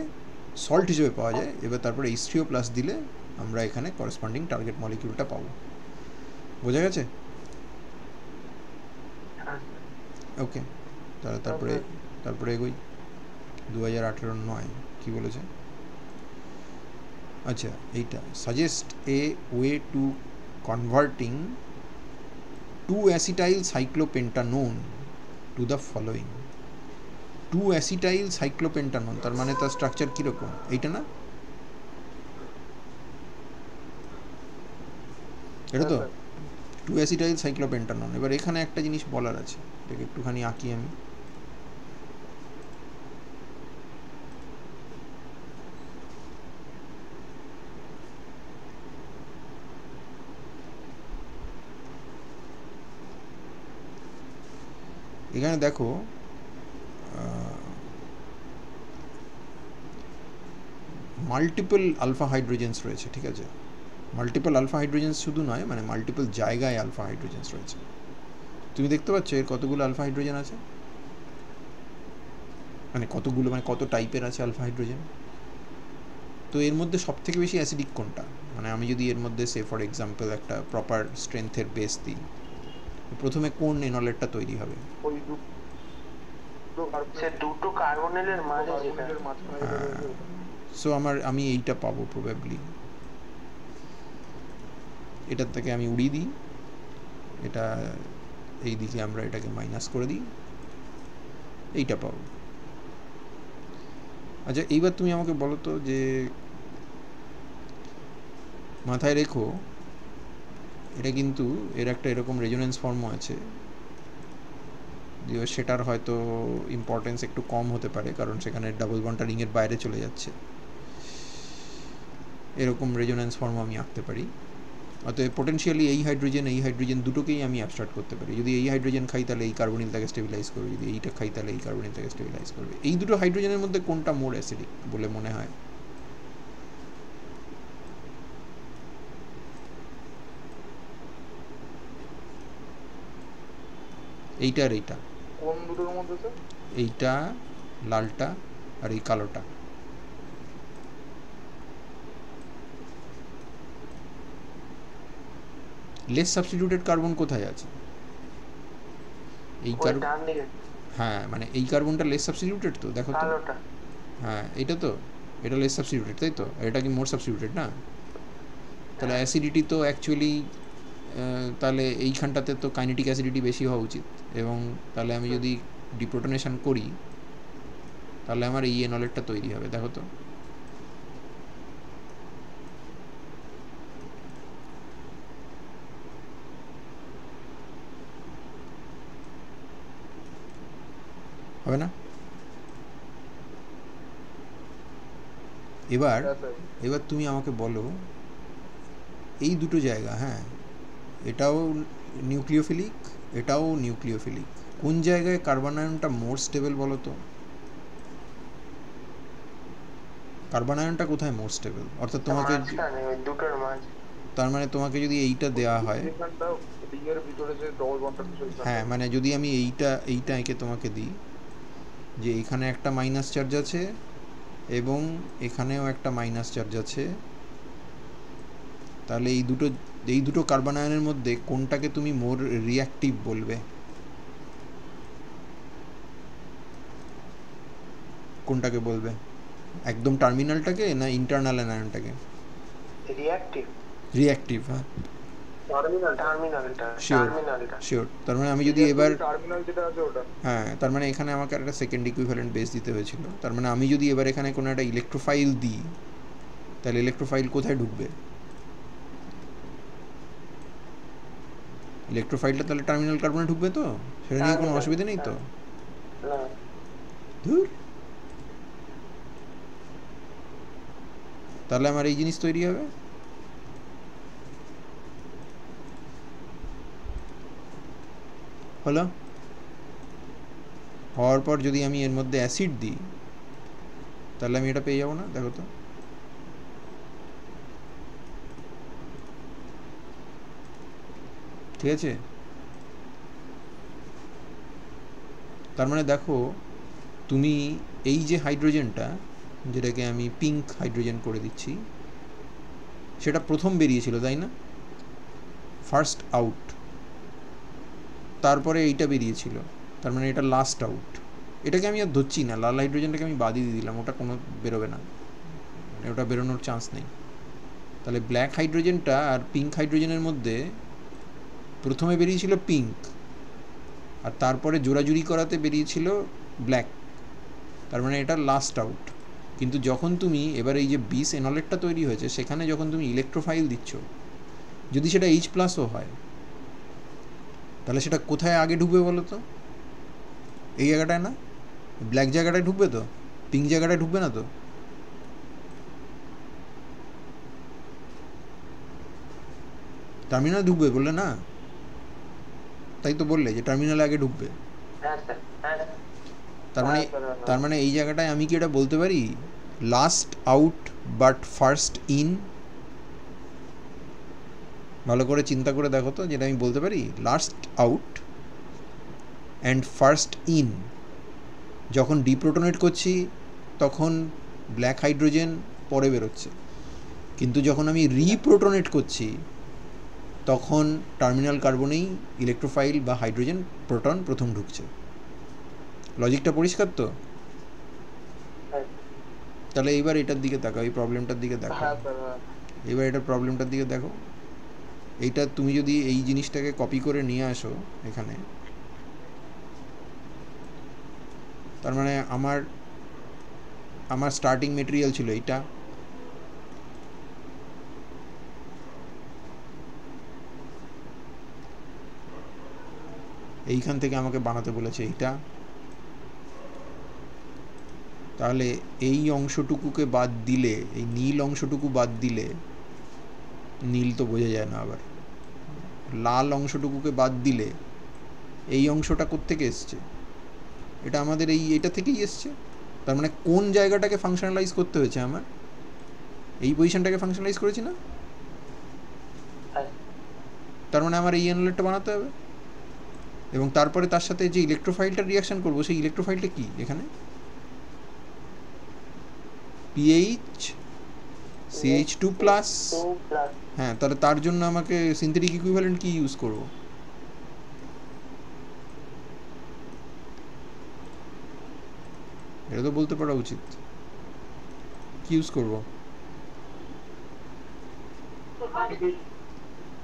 সল্ট হিসেবে পাওয়া যায়। এবার তারপরে H3O+ দিলে আমরা এখানে করেসপন্ডিং টার্গেট মলিকিউলটা পাবো। বোঝা গেছে? ওকে, তারপরে এগোই। 2018-9 কি বলেছে? আচ্ছা, এইটা suggest a way to converting 2-acetyl cyclopentanone to the following. 2-acetyl cyclopentanone, তার মানে তার স্ট্রাকচার কীরকম? এইটা না, এটা তো 2-acetyl cyclopentanone। এবার এখানে একটা জিনিস বলার আছে, এটাকে একটুখানি আঁকি আমি। এখানে দেখো মাল্টিপল আলফা হাইড্রোজেন্স রয়েছে, ঠিক আছে? মাল্টিপল আলফা হাইড্রোজেন্স শুধু নয়, মানে মাল্টিপল জায়গায় আলফা হাইড্রোজেন্স রয়েছে। তুমি দেখতে পাচ্ছ এর কতগুলো আলফা হাইড্রোজেন আছে, মানে কতগুলো, মানে কত টাইপের আছে আলফা হাইড্রোজেন। তো এর মধ্যে সবথেকে বেশি অ্যাসিডিক কোনটা? মানে আমি যদি এর মধ্যে সে ফর এক্সাম্পল একটা প্রপার স্ট্রেংথের বেস দিই, প্রথমে কোন এনলেটটা তৈরি হবে? ওই দুটো কার্বনিলের মাঝে যেটা। সো আমি এইটা পাবো প্রবাবলি, এটার থেকে আমি উড়িয়ে দিই, এটা এই দিকে আমরা এটাকে মাইনাস করে দিই, এইটা পাবো। আচ্ছা, এইবার তুমি আমাকে বলো তো, যে মাথায় রেখো এটা কিন্তু এর একটা এরকম রেজোনেন্স ফর্মও আছে, সেটার হয়তো ইম্পর্টেন্স একটু কম হতে পারে, কারণ সেখানে ডাবল বন্ডটা রিংয়ের বাইরে চলে যাচ্ছে। এরকম রেজোনেন্স ফর্ম আমি আঁকতে পারি। অতএব পোটেনশিয়ালি এই হাইড্রোজেন দুটোকেই আমি অ্যাবস্ট্রাক্ট করতে পারি। যদি এই হাইড্রোজেন খাই তাহলে এই কার্বনিল তাকে স্টেবিলাইজ করবে, যদি এইটা খাই তাহলে এই কার্বনিল তাকে স্টেবিলাইজ করবে। এই দুটো হাইড্রোজেনের মধ্যে কোনটা মোর অ্যাসিডিক বলে মনে হয়? এইটা আর এইটা। কোন দুটোর মধ্যে স্যার? এইটা লালটা আর এই কালোটা। লেস সাবস্টিটিউটেড কার্বন কোথায় আছে? এই ওই কার্বন, ডান দিকে হ্যাঁ মানে এই কার্বনটা লেস সাবস্টিটিউটেড তো, দেখো তো। কালোটা। হ্যাঁ এটা তো, এটা লেস সাবস্টিটিউটেড তাই তো, আর এটা কি মোর সাবস্টিটিউটেড না? তাহলে অ্যাসিডিটি তো অ্যাকচুয়ালি, তাহলে এইখানটাতে তো কাইনেটিক অ্যাসিডিটি বেশি হওয়া উচিত, এবং তাহলে আমি যদি ডিপ্রোটনেশন করি তাহলে আমার এই এনলেটটা তৈরি হবে, দেখো তো। হবে না? এবার হ্যাঁ স্যার। এবার তুমি আমাকে বলো, এই দুটো জায়গা, হ্যাঁ এটাও নিউক্লিওফিলিক, এটাও নিউক্লিওফিলিক, কোন জায়গায় কার্বন আয়নটা মোর স্টেবল বলো তো? কার্বন আয়নটা কোথায় মোর স্টেবল? অর্থাৎ তোমাকে, মাঝখানে ওই দুটোর মাঝ। তার মানে তোমাকে যদি এইটা দেওয়া হয়, এখানটা রিং এর ভিতরে যে ডবল বন্ডটা আছে হ্যাঁ মানে যদি আমি এইটা এঁকে তোমাকে দিই যে এখানে একটা মাইনাস চার্জ আছে এবং এখানেও একটা মাইনাস চার্জ আছে, তাহলে এই দুটো কার্বন আয়নের মধ্যে কোনটাকে তুমি মোর রিঅ্যাক্টিভ বলবে? কোনটাকে বলবে? একদম টার্মিনালটাকে না ইন্টারনাল অ্যানায়নটাকে? রিঅ্যাক্টিভ। রিঅ্যাক্টিভ, হ্যাঁ টার্মিনালটা। শিওর টার্মিনালটা। শিওর। তার মানে আমি যদি এবার, টার্মিনাল যেটা আছে ওটা। হ্যাঁ তার মানে এখানে আমাকে একটা সেকেন্ড ইকুইভ্যালেন্ট বেস দিতে হয়েছিল। তার মানে আমি যদি এবার এখানে কোনো একটা ইলেকট্রোফাইল দিই, তাহলে ইলেকট্রোফাইল কোথায় ঢুকবে? ইলেকট্রোফাইলটা তাহলে টার্মিনাল কার্বনে ঢুকবে তো, সেটা নিয়ে কোনো অসুবিধা নেই তো? না। ধুর, তাহলে আমার এই জিনিস তৈরি হবে। হলো, হওয়ার পর যদি আমি এর মধ্যে অ্যাসিড দিই তাহলে আমি এটা পেয়ে যাবো না, দেখো তো। ঠিক আছে, তার মানে দেখো তুমি এই যে হাইড্রোজেনটা, যেটাকে আমি পিঙ্ক হাইড্রোজেন করে দিচ্ছি, সেটা প্রথম বেরিয়েছিল তাই না, ফার্স্ট আউট, তারপরে এইটা বেরিয়েছিল, তার মানে এটা লাস্ট আউট। এটাকে আমি আর ধরছি না, লাল হাইড্রোজেনটাকে আমি বাদই দিয়ে দিলাম, ওটা কোনো বেরোবে না, মানে ওটা বেরোনোর চান্স নেই। তাহলে ব্ল্যাক হাইড্রোজেনটা আর পিঙ্ক হাইড্রোজেনের মধ্যে প্রথমে বেরিয়েছিল পিঙ্ক, আর তারপরে জোড়াজুড়ি করাতে বেরিয়েছিল ব্ল্যাক, তার মানে এটা লাস্ট আউট। কিন্তু যখন তুমি এবার এই যে বিস এনলেটটা তৈরি হয়েছে, সেখানে যখন তুমি ইলেকট্রোফাইল দিচ্ছ, যদি সেটা H+ও হয়, তাহলে সেটা কোথায় আগে ঢুকবে বলো তো? এই জায়গাটায় না? ব্ল্যাক জায়গাটায় ঢুকবে তো, পিঙ্ক জায়গাটায় ঢুকবে না তো? টার্মিনাল ঢুকবে বললে না, তাই তো বললে যে টার্মিনালে আগে ঢুকবে। হ্যাঁ স্যার। হ্যাঁ তার মানে এই জায়গাটায় আমি কি এটা বলতে পারি, last out but first in? ভালো করে চিন্তা করে দেখো তো, যেটা আমি বলতে পারি last out and first in. যখন ডিপ্রোটনেট করছি তখন ব্ল্যাক হাইড্রোজেন পরে বেরোচ্ছে, কিন্তু যখন আমি রিপ্রোটনেট করছি তখন টার্মিনাল কার্বনেই ইলেকট্রোফাইল বা হাইড্রোজেন প্রোটন প্রথম ঢুকছে। লজিকটা পরিষ্কার তো? তাহলে এইবার এটার দিকে তাকাও, এই প্রবলেমটার দিকে দেখো। হ্যাঁ স্যার, হ্যাঁ। এবার এটার প্রবলেমটার দিকে দেখো। এইটা তুমি যদি এই জিনিসটাকে কপি করে নিয়ে আসো এখানে, তার মানে আমার স্টার্টিং মেটেরিয়াল ছিল এইটা, এইখান থেকে আমাকে বানাতে বলেছে এইটা, তাহলে এই অংশটুকুকে বাদ দিলে, এই নীল অংশটুকু বাদ দিলে, নীল তো বোঝা যায় না, আবার লাল অংশটুকুকে বাদ দিলে এই অংশটা কোত্থেকে এসছে? এটা আমাদের এইটা থেকেই এসছে। তার মানে কোন জায়গাটাকে ফাংশনালাইজ করতে হয়েছে আমার? এই পজিশনটাকে ফাংশনালাইজ করেছি না? তার মানে আমার এই এনলেটটা বানাতে হবে, এবং তারপরে তার সাথে যে ইলেকট্রোফাইলটা রিয়াকশন করবো, সেই ইলেকট্রোফাইলটা কি এখানে? PH CH2 plus. 2 প্লাস হ্যাঁ, তাহলে তার জন্য আমাকে সিনথেটিক ইকুইভ্যালেন্ট কি ইউজ করব? এটা তো বলতে পারা উচিত। কি ইউজ করব?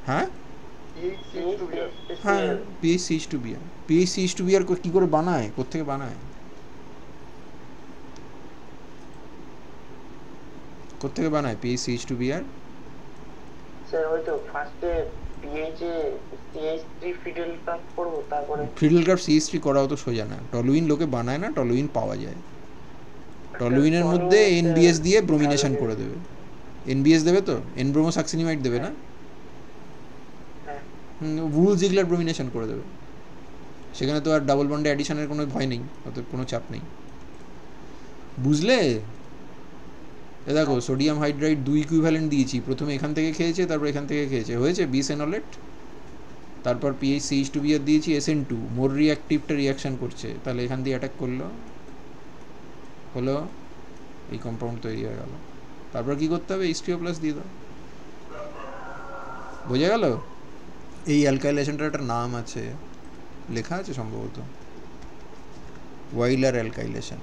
হ্যাঁ হ্যাঁ, PHCH2Br। PHCH2Br কি করে বানায়, কোত্থেকে বানায়, কোত্থেকে বানায় PHCH2Br? স্যার ওই তো ফার্স্টে পিএইচ এ CH3 ফিডেল কাপ করব, তারপরে ফিডেলক্রাফট CH3 করাও তো সোজা না, টলুইন লোকে বানায় না, টলুইন পাওয়া যায়, টলুইনের মধ্যে NBS দিয়ে ব্রোমিনেশন করে দেবে। NBS দেবে তো, এনব্রোমোসাক্সিনিমাইড দেবে না, উল জিগলার ব্রোমিনেশন করে দেবে। সেখানে তো আর ডাবল বন্ডে অ্যাডিশনের কোনো ভয় নেই, অতএব কোনো চাপ নেই, বুঝলে? এ দেখো, সোডিয়াম হাইড্রাইড 2 ইকুইভ্যালেন্ট দিয়েছি, প্রথমে এখান থেকে খেয়েছে, তারপর এখান থেকে খেয়েছে, হয়েছে বিসেনলেট। তারপর PHCH2Br দিয়েছি SN2, মোর রিঅ্যাক্টিভটা রিয়াকশান করছে, তাহলে এখান দিয়ে অ্যাটাক করলো, হলো, এই কম্পাউন্ড তৈরি হয়ে গেল। তারপর কি করতে হবে? H2O+ দিয়ে দাও, বোঝা গেল? এই অ্যালকাইলেশনটার একটা নাম আছে, লেখা আছে সম্ভবত, ওয়াইলার অ্যালকাইলেশন।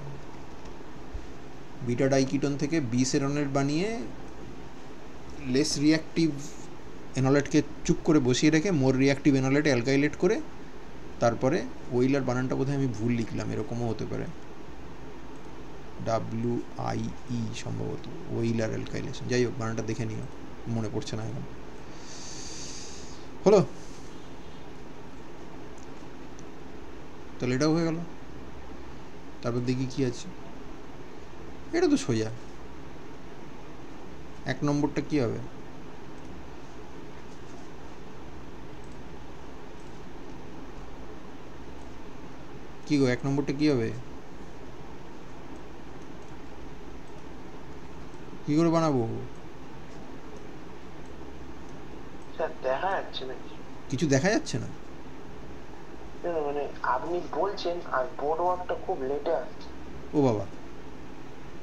বিটা ডাইকিটোন থেকে বিসেরনেট বানিয়ে লেস রিঅ্যাক্টিভ এনলেটকে চুপ করে বসিয়ে রেখে মোর রিঅ্যাক্টিভ এনলেটে অ্যালকাইলেট করে, তারপরে ওয়েইলার বানানটা বোধহয় আমি ভুল লিখলাম, এরকমও হতে পারে, WIE সম্ভবত, ওয়েইলার অ্যালকাইলেশন। যাই হোক, বানানটা দেখে নিও, মনে পড়ছে না এখন। হলো, তাহলে এটাও হয়ে গেল। তারপর দেখি কি আছে, এটা তো সোজা। 1 নম্বরটা কি হবে? কি গো, 1 নম্বরটা কি হবে? কি করে বানাবো? স্যার দেখা যাচ্ছে না কিছু দেখা যাচ্ছে না, মানে আপনি বলছেন আর বোর্ড ওয়ার্কটা খুব লেটে আসছে। ও বাবা,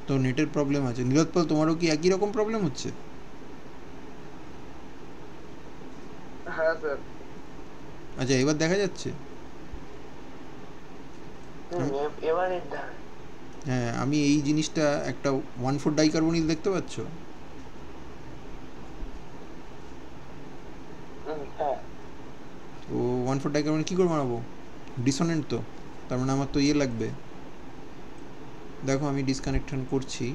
তো নেটের প্রবলেম আছে। নীলোৎপল, তোমারও কি একই রকম প্রবলেম হচ্ছে? হ্যাঁ স্যার। আচ্ছা, এবার দেখা যাচ্ছে? এবারে দেখা, হ্যাঁ, আমি এই জিনিসটা একটা 1,4 ডাইকার্বনিল দেখতে পাচ্ছ? হ্যাঁ। তো 1,4 ডাইকার্বনিল কী করে বানাবো? ডিসোনেন্ট তো, তার মানে আমার তো ইয়ে লাগবে। দেখো, আমি ডিসকানেকশন করছি।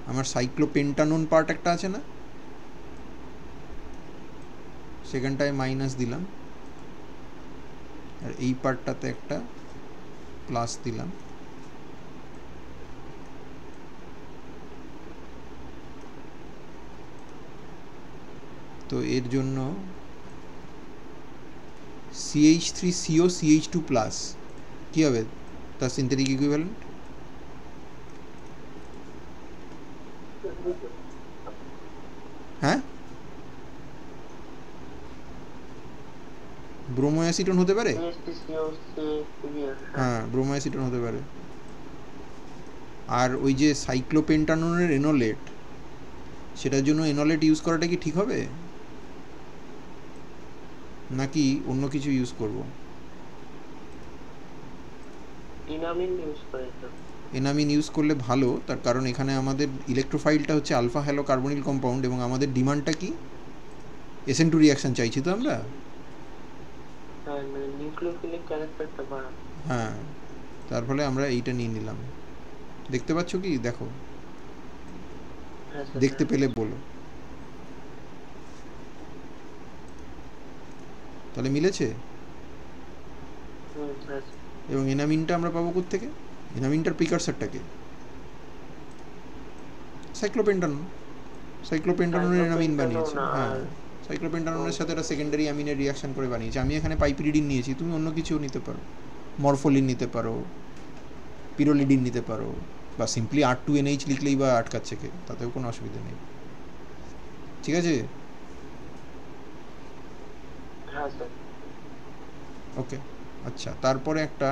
আমার সাইক্লোপেন্টানোন পার্ট একটা আছে না, সেখানটায় মাইনাস দিলাম, আর এই পার্টটাতে একটা প্লাস দিলাম। তো এর জন্য CH3CO CH2+, কী হবে তার সিনথেটিক ইকুইভ্যালেন্ট? হ্যাঁ, ব্রোমো অ্যাসিটোন হতে পারে। হ্যাঁ, ব্রোমো অ্যাসিটোন হতে পারে। আর ওই যে সাইক্লোপেন্টানোনের এনোলেট, সেটার জন্য এনোলেট ইউজ করাটা কি ঠিক হবে, নাকি অন্য কিছু ইউজ করব? এনামিন ইউজ করলে ভালো, তার কারণ এখানে আমাদের ইলেকট্রোফাইলটা হচ্ছে আলফা হ্যালো কার্বনিল কম্পাউন্ড, এবং আমাদের ডিমান্ডটা কি? SN2 রিয়াকশন চাইছি তো আমরা। হ্যাঁ, তার ফলে আমরা এইটা নিয়ে নিলাম। দেখতে পাচ্ছ কি? দেখো, দেখতে পেলে বলো। তাহলে মিলেছে। এবং এনামিনটা আমরা পাবো কোত্থেকে? এনামিনটার প্রিকারসারটাকে সাইক্লোপেন্টানোন, সাইক্লোপেন্টানোনের এনামিন বানিয়েছে। হ্যাঁ, সাইক্লোপেন্টানোনের সাথে একটা সেকেন্ডারি অ্যামিনের রিয়াকশন করে বানিয়েছে। আমি এখানে পাইপিরিডিন নিয়েছি, তুমি অন্য কিছুও নিতে পারো, মরফোলিন নিতে পারো, পিরোলিডিন নিতে পারো, বা সিম্পলি R2NH লিখলেই বা আটকাচ্ছে কে, তাতেও কোনো অসুবিধা নেই। ঠিক আছে, ওকে। আচ্ছা, তারপরে একটা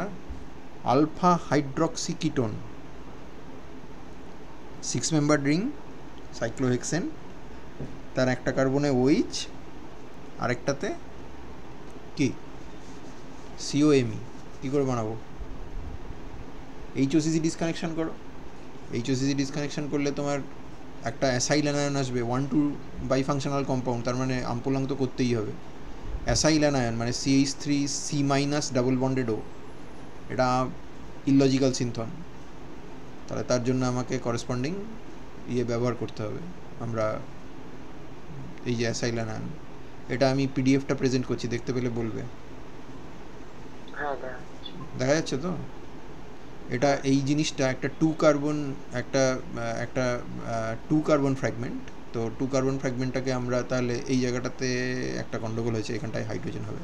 alpha hydroxy ketone, 6 member ring cyclohexane, তার একটা কার্বনে OH, আরেকটাতে কি COMe। কী করে বানাবো? HOCC ডিসকানেকশন করো। HOCC ডিসকানেকশন করলে তোমার একটা অ্যাসাইল অ্যানায়ন আসবে, 1,2 বাইফাংশনাল কম্পাউন্ড, তার মানে আমপোলাং তো করতেই হবে। অ্যাসাইল অ্যানায়ন মানে CH3C- ডাবল বন্ডেড O, এটা ইললজিক্যাল সিনথন। তাহলে তার জন্য আমাকে করেসপন্ডিং ব্যবহার করতে হবে। আমরা এই যে অ্যাসাইল অ্যানায়ন, এটা আমি পিডিএফটা প্রেজেন্ট করছি, দেখতে পেলে বলবে। হ্যাঁ দেখা যাচ্ছে তো? এটা এই জিনিসটা একটা 2 কার্বন, একটা 2 কার্বন ফ্র্যাগমেন্ট। তো 2 কার্বন ফ্র্যাগমেন্টটাকে আমরা তাহলে এই জায়গাটাতে একটা গন্ডগোল হয়েছে, এখানটায় হাইড্রোজেন হবে।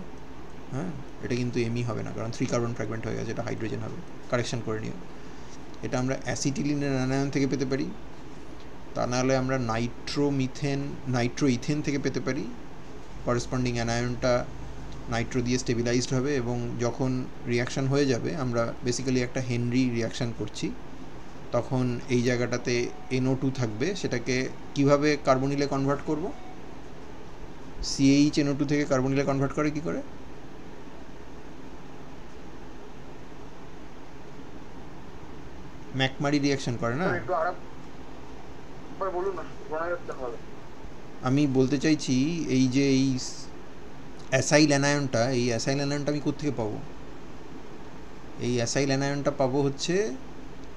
হ্যাঁ, এটা কিন্তু এমই হবে না, কারণ 3 কার্বন ফ্র্যাগমেন্ট হয়ে গেছে, এটা হাইড্রোজেন হবে। কারেকশন করে নিও। এটা আমরা অ্যাসিটিলিনের অ্যানায়ন থেকে পেতে পারি, তা নাহলে আমরা নাইট্রো ইথেন থেকে পেতে পারি। করেসপন্ডিং অ্যানায়নটা নাইট্রো দিয়ে স্টেবিলাইজড হবে, এবং যখন রিয়াকশান হয়ে যাবে, আমরা বেসিক্যালি একটা হেনরি রিয়াকশান করছি, তখন এই জায়গাটাতে NO2 থাকবে। সেটাকে কিভাবে কার্বনিলে কনভার্ট করব? CH NO2 থেকে কার্বনিলে কনভার্ট করে কি করে? ম্যাকমারি রিয়াকশন করে না? একটু আরেকবার বলুন না, শোনা যাচ্ছে ভালো। আমি বলতে চাইছি এই যে এই অ্যাসাইল অ্যানায়নটা আমি কোত্থেকে পাবো? এই অ্যাসাইল অ্যানায়নটা পাবো হচ্ছে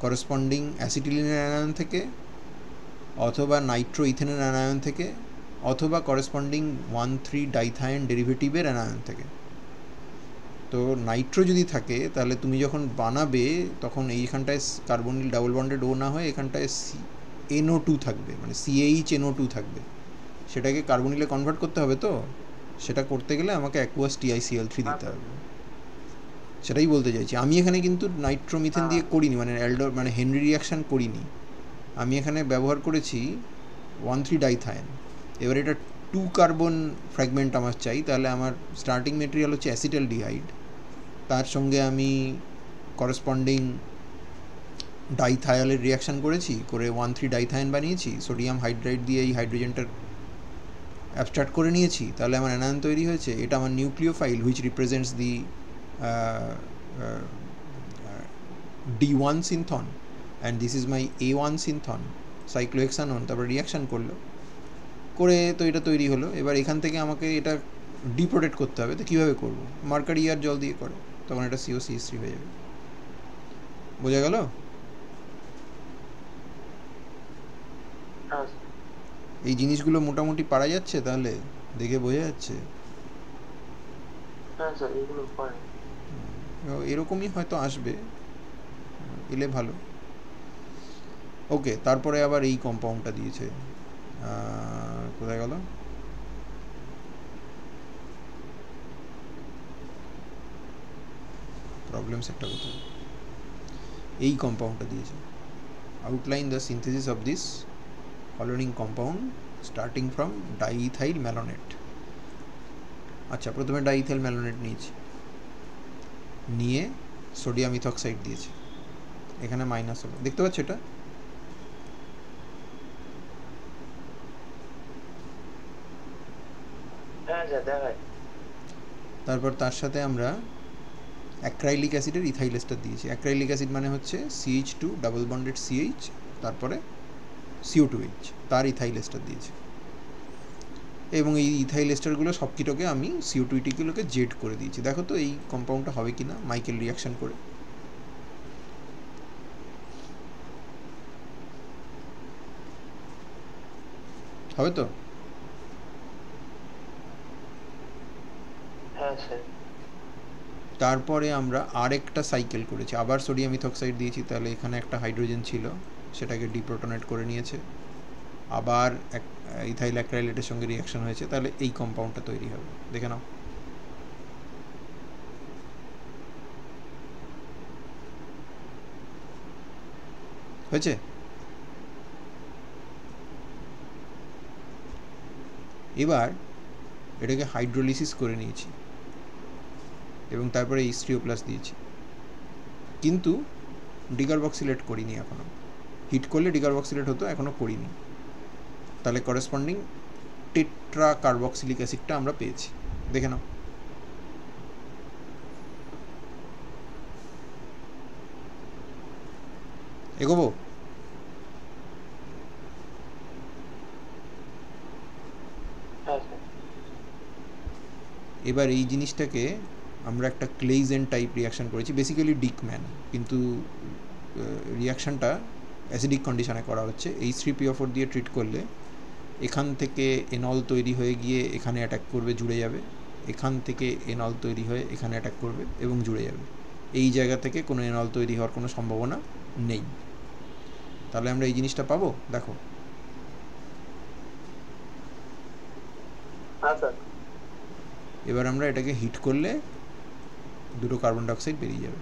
করেসপন্ডিং অ্যাসিটিলিনের অ্যানায়ন থেকে, অথবা নাইট্রো ইথেনের অ্যানায়ন থেকে, অথবা করেসপন্ডিং 1,3 ডাইথায়ন ডেরিভেটিভের অ্যানায়ন থেকে। তো নাইট্রো যদি থাকে, তাহলে তুমি যখন বানাবে তখন এইখানটায় কার্বনিল ডাবল বন্ডেড O না হয়ে এখানটায় NO2 থাকবে, মানে CH NO2 থাকবে। সেটাকে কার্বনিলে কনভার্ট করতে হবে। তো সেটা করতে গেলে আমাকে অ্যাকুয়াস TiCl3 দিতে হবে। সেটাই বলতে চাইছি। আমি এখানে কিন্তু নাইট্রোমিথেন দিয়ে করিনি, মানে হেনরি রিয়াকশান করিনি। আমি এখানে ব্যবহার করেছি 1,3 ডাইথায়ন। এবার এটা 2 কার্বন ফ্র্যাগমেন্ট আমার চাই, তাহলে আমার স্টার্টিং মেটেরিয়াল হচ্ছে অ্যাসিটালডিহাইড, তার সঙ্গে আমি করেসপন্ডিং ডাইথায়ালের রিয়াকশান করেছি, করে 1,3 ডাইথায়ন বানিয়েছি, সোডিয়াম হাইড্রাইড দিয়ে এই হাইড্রোজেনটার অ্যাবস্ট্রাক্ট করে নিয়েছি, তাহলে আমার অ্যানায়ন তৈরি হয়েছে। এটা আমার nucleophile which represents the D1 synthon, and this is my A1 synthon, সাইক্লোহেক্সানন। তারপর রিয়াকশান করে তো এটা তৈরি হলো। এবার এখান থেকে আমাকে এটা ডিপ্রোটেক্ট করতে হবে। তো কীভাবে করবো? মার্কারি আর জল দিয়ে করে, তখন এটা COCH3 হয়ে যাবে। বোঝা গেল? এই জিনিসগুলো মোটামুটি পারা যাচ্ছে, তাহলে দেখে বোঝা যাচ্ছে। হ্যাঁ স্যার, এগুলো পারে। এরকমই হয়তো আসবে, এলে ভালো। ওকে, তারপরে আবার এই কম্পাউন্ডটা দিয়েছে, কোথায় গেল? প্রবলেম সেটটা কোথায়? এই কম্পাউন্ডটা দিয়েছে, outline the synthesis of this following compound starting from diethyl malonate. আচ্ছা, প্রথমে ডাইইথাইল ম্যালোনেট নিয়ে সোডিয়াম ইথক্সাইড দিয়েছে, এখানে মাইনাস হলো, দেখতে পাচ্ছ এটা? তারপর তার সাথে আমরা অ্যাক্রাইলিক অ্যাসিডের ইথাইল এস্টার দিয়েছি। অ্যাক্রাইলিক অ্যাসিড মানে হচ্ছে CH2 ডাবল বন্ডেড CH, তারপরে CO2H, তার ইথাইল এস্টার দিয়েছি। এবং এই ইথাইল এস্টারগুলো সবকিটাকে আমি CO2গুলোকে জেড করে দিয়েছি। দেখো তো এই কম্পাউন্ডটা হবে কি না মাইকেল রিয়াকশন করে। হবে তো? হ্যাঁ স্যার। তারপরে আমরা আরেকটা সাইকেল করেছি, আবার সোডিয়াম ইথক্সাইড দিয়েছি, তাহলে এখানে একটা হাইড্রোজেন ছিল, সেটাকে ডিপ্রোটনেট করে নিয়েছে, আবার ইথাইল অ্যাক্রাইলেটের সঙ্গে রিয়াকশন হয়েছে, তাহলে এই কম্পাউন্ডটা তৈরি হবে। দেখে নাও। হয়েছে? এবার এটাকে হাইড্রোলিসিস করে নিয়েছি এবং তারপরে H3O+ দিয়েছি, কিন্তু ডিকার্বক্সিলেট করিনি এখনো। হিট করলে ডিকার্বক্সিলেট হতো, এখনও করিনি। তাহলে করেসপন্ডিং টেট্রা কার্বক্সিলিক অ্যাসিডটা আমরা পেয়েছি, দেখে নাও। এগোবো? হ্যাঁ স্যার। এবার এই জিনিসটাকে আমরা একটা ক্লেইজেন টাইপ রিয়াকশান করেছি, বেসিক্যালি ডিকম্যান, কিন্তু রিয়াকশানটা অ্যাসিডিক কন্ডিশনে করা হচ্ছে। H3PO4 দিয়ে ট্রিট করলে এখান থেকে এনল তৈরি হয়ে গিয়ে এখানে অ্যাটাক করবে, জুড়ে যাবে। এখান থেকে এনল তৈরি হয়ে এখানে অ্যাটাক করবে এবং জুড়ে যাবে। এই জায়গা থেকে কোনো এনল তৈরি হওয়ার কোনো সম্ভাবনা নেই। তাহলে আমরা এই জিনিসটা পাবো, দেখো। হ্যাঁ স্যার। এবার আমরা এটাকে হিট করলে দুটো কার্বন ডাইঅক্সাইড বেরিয়ে যাবে,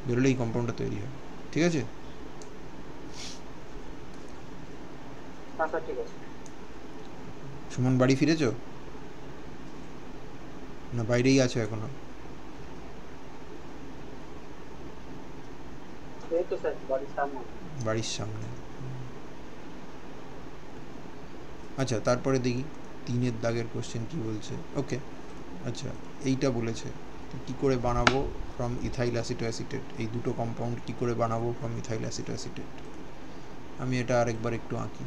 বেরোলে এই কম্পাউন্ডটা তৈরি হবে। ঠিক আছে? হ্যাঁ স্যার ঠিক আছে। সুমন বাড়ি ফিরেছো না বাইরেই আছো এখনো? এই তো স্যার বাড়ির সামনে। বাড়ির সামনে। আচ্ছা, তারপরে দেখি 3-এর দাগের কোশ্চেন কি বলছে। ওকে, আচ্ছা এইটা বলেছে কি করে বানাবো ফ্রম ইথাইল অ্যাসিটোঅ্যাসিটেট, এই দুটো কম্পাউন্ড কি করে বানাবো ফ্রম ইথাইল অ্যাসিটোঅ্যাসিটেট। আমি এটা আরেকবার একটু আঁকি।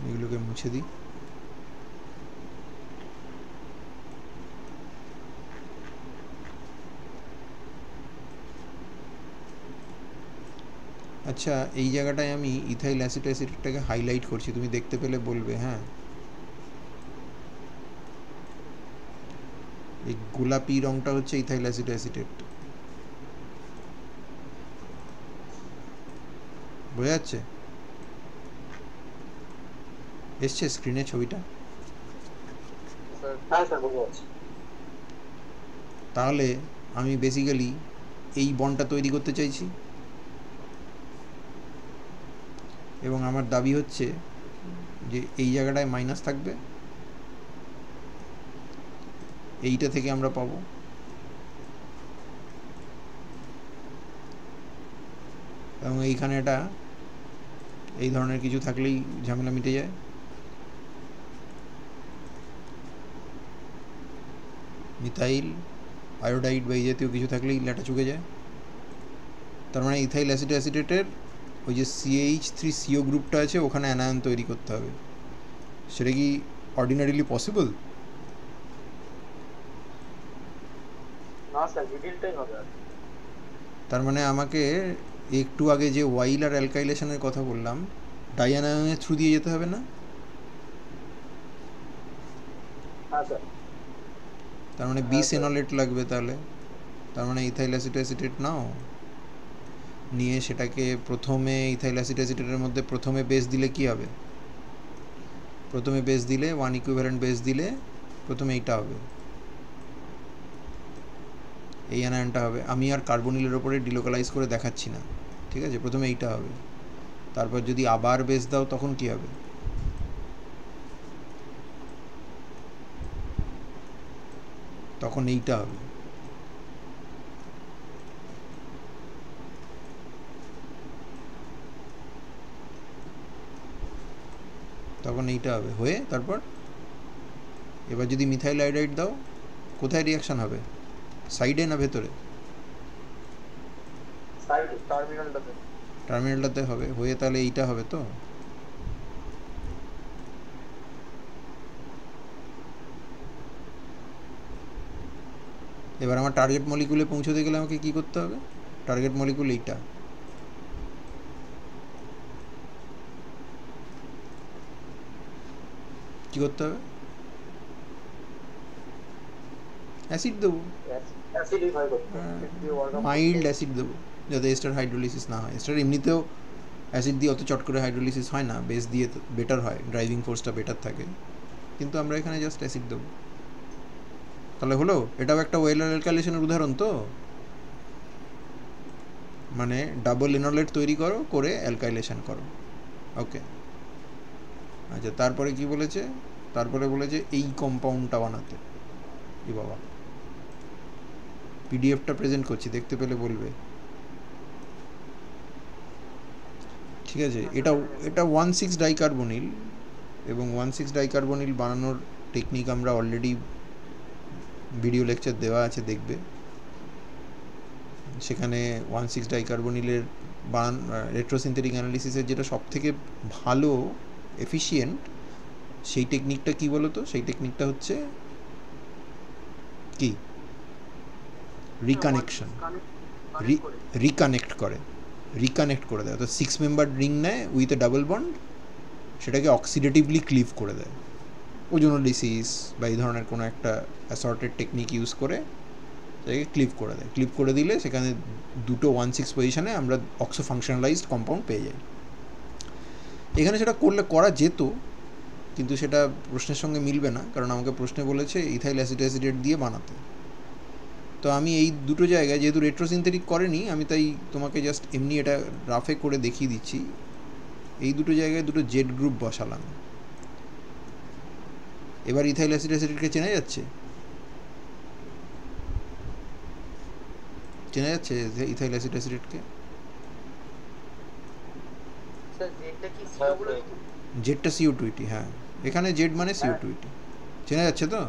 এগুলোকে মুছে দিই। আচ্ছা, এই জায়গাটায় আমি ইথাইল অ্যাসিটোঅ্যাসিটেটটাকে হাইলাইট করছি, তুমি দেখতে পেলে বলবে। হ্যাঁ, এই গোলাপি রঙটা হচ্ছে ইথাইল অ্যাসিটোঅ্যাসিটেট, বোঝা যাচ্ছে? এসছে স্ক্রিনে ছবিটা? হ্যাঁ স্যার বুঝতে পারছি। তাহলে আমি বেসিক্যালি এই বন্ডটা তৈরি করতে চাইছি এবং আমার দাবি হচ্ছে যে এই জায়গাটায় মাইনাস থাকবে, এইটা থেকে আমরা পাবো এবং এইখানে এটা এই ধরনের কিছু থাকলেই ঝামেলা মিটে যায়। মিথাইল আয়োডাইড বা এই জাতীয় কিছু থাকলেই ল্যাটা চুকে যায়। তার মানে ইথাইল অ্যাসিটেটের ওই যে CH3CO গ্রুপটা আছে ওখানে অ্যানায়ন তৈরি করতে হবে। সেটা কি অর্ডিনারিলি পসিবল? না স্যার রিডিলটাই হবে। তার মানে আমাকে একটু আগে যে ওয়াইলার অ্যালকাইলেশনের কথা বললাম, ডাইঅ্যানায়নের থ্রু দিয়ে যেতে হবে না? হ্যাঁ স্যার। তার মানে বিসেনলেট লাগবে তাহলে। তার মানে ইথাইল অ্যাসিটেট নাও, নিয়ে সেটাকে প্রথমে ইথাইল অ্যাসিটেটের মধ্যে প্রথমে বেস দিলে কি হবে? প্রথমে বেস দিলে 1 ইকুইভ্যালেন্ট বেস দিলে প্রথমে এইটা হবে, এই অ্যানায়নটা হবে। আমি আর কার্বনিলের ওপরে ডিলোকালাইজ করে দেখাচ্ছি না, ঠিক আছে? প্রথমে এইটা হবে, তারপর যদি আবার বেস দাও তখন কি হবে? তখন এইটা হবে। তখন এইটা হবে হয়ে তারপর এবার যদি মিথাইল আয়োডাইড দাও, কোথায় রিয়াকশন হবে? সাইডে না ভেতরে? সাইডে, টার্মিনালটাতে হবে, হয়ে তাহলে এইটা হবে। তো এবার আমার টার্গেট মলিকুলে পৌঁছতে গেলে আমাকে কি করতে হবে? টার্গেট মলিকুল এইটা, কি করতে হবে? অ্যাসিড দেবো, মাইল্ড অ্যাসিড দেবো যাতে এস্টার হাইড্রোলিসিস না হয়। এস্টার এমনিতেও অ্যাসিড দিয়ে অত চট করে হাইড্রোলিসিস হয় না, বেস দিয়ে বেটার হয়, ড্রাইভিং ফোর্সটা বেটার থাকে, কিন্তু আমরা এখানে জাস্ট অ্যাসিড দেবো। তাহলে হলো, এটাও একটা ওয়েলার অ্যালকাইলেশনের উদাহরণ। তো মানে ডাবল এনলেট তৈরি করো, করে অ্যালকাইলেশন করো। ওকে, আচ্ছা, তারপরে কি বলেছে? তারপরে বলেছে এই কম্পাউন্ডটা বানাতে। এ বাবা, পিডিএফটা প্রেজেন্ট করছি, দেখতে পেলে বলবে। ঠিক আছে, এটা এটা 1,6 ডাইকার্বনিল, এবং 1,6 ডাইকার্বনিল বানানোর টেকনিক আমরা অলরেডি ভিডিও লেকচার দেওয়া আছে, দেখবে। সেখানে 1,6 ডাইকার্বনিলের রেট্রোসিনথেটিক অ্যানালিসিসের যেটা সব থেকে ভালো এফিশিয়েন্ট, সেই টেকনিকটা কি বলো তো? সেই টেকনিকটা হচ্ছে কি? রিকানেকশন। রিকানেক্ট করে দেয়। তো 6 মেম্বার রিং নেয় উইথ এ ডাবল বন্ড, সেটাকে অক্সিডেটিভলি ক্লিভ করে দেয় ওজোনোলিসিস বা এই ধরনের কোনো একটা অ্যাসর্টেড টেকনিক ইউজ করে সেটাকে ক্লিভ করে দেয়। ক্লিভ করে দিলে সেখানে দুটো 1,6 পজিশনে আমরা অক্সো ফাংশনালাইজড কম্পাউন্ড পেয়ে যাই। এখানে সেটা করলে করা যেত, কিন্তু সেটা প্রশ্নের সঙ্গে মিলবে না, কারণ আমাকে প্রশ্নে বলেছে ইথাইল অ্যাসিটেট দিয়ে বানাতে। তো আমি এই দুটো জায়গায়, যেহেতু রেট্রোসিনথেটিক করেনি, আমি তাই তোমাকে জাস্ট এমনি এটা রাফে করে দেখিয়ে দিচ্ছি। এই দুটো জায়গায় দুটো জেড গ্রুপ বসালাম। এবার ইথাইল অ্যাসিটেটকে চেনা যাচ্ছে? চেনা যাচ্ছে ইথাইল অ্যাসিটেটকে? জেডটা CO2, হ্যাঁ, এখানে জেড মানে CO2। চেনা যাচ্ছে তো?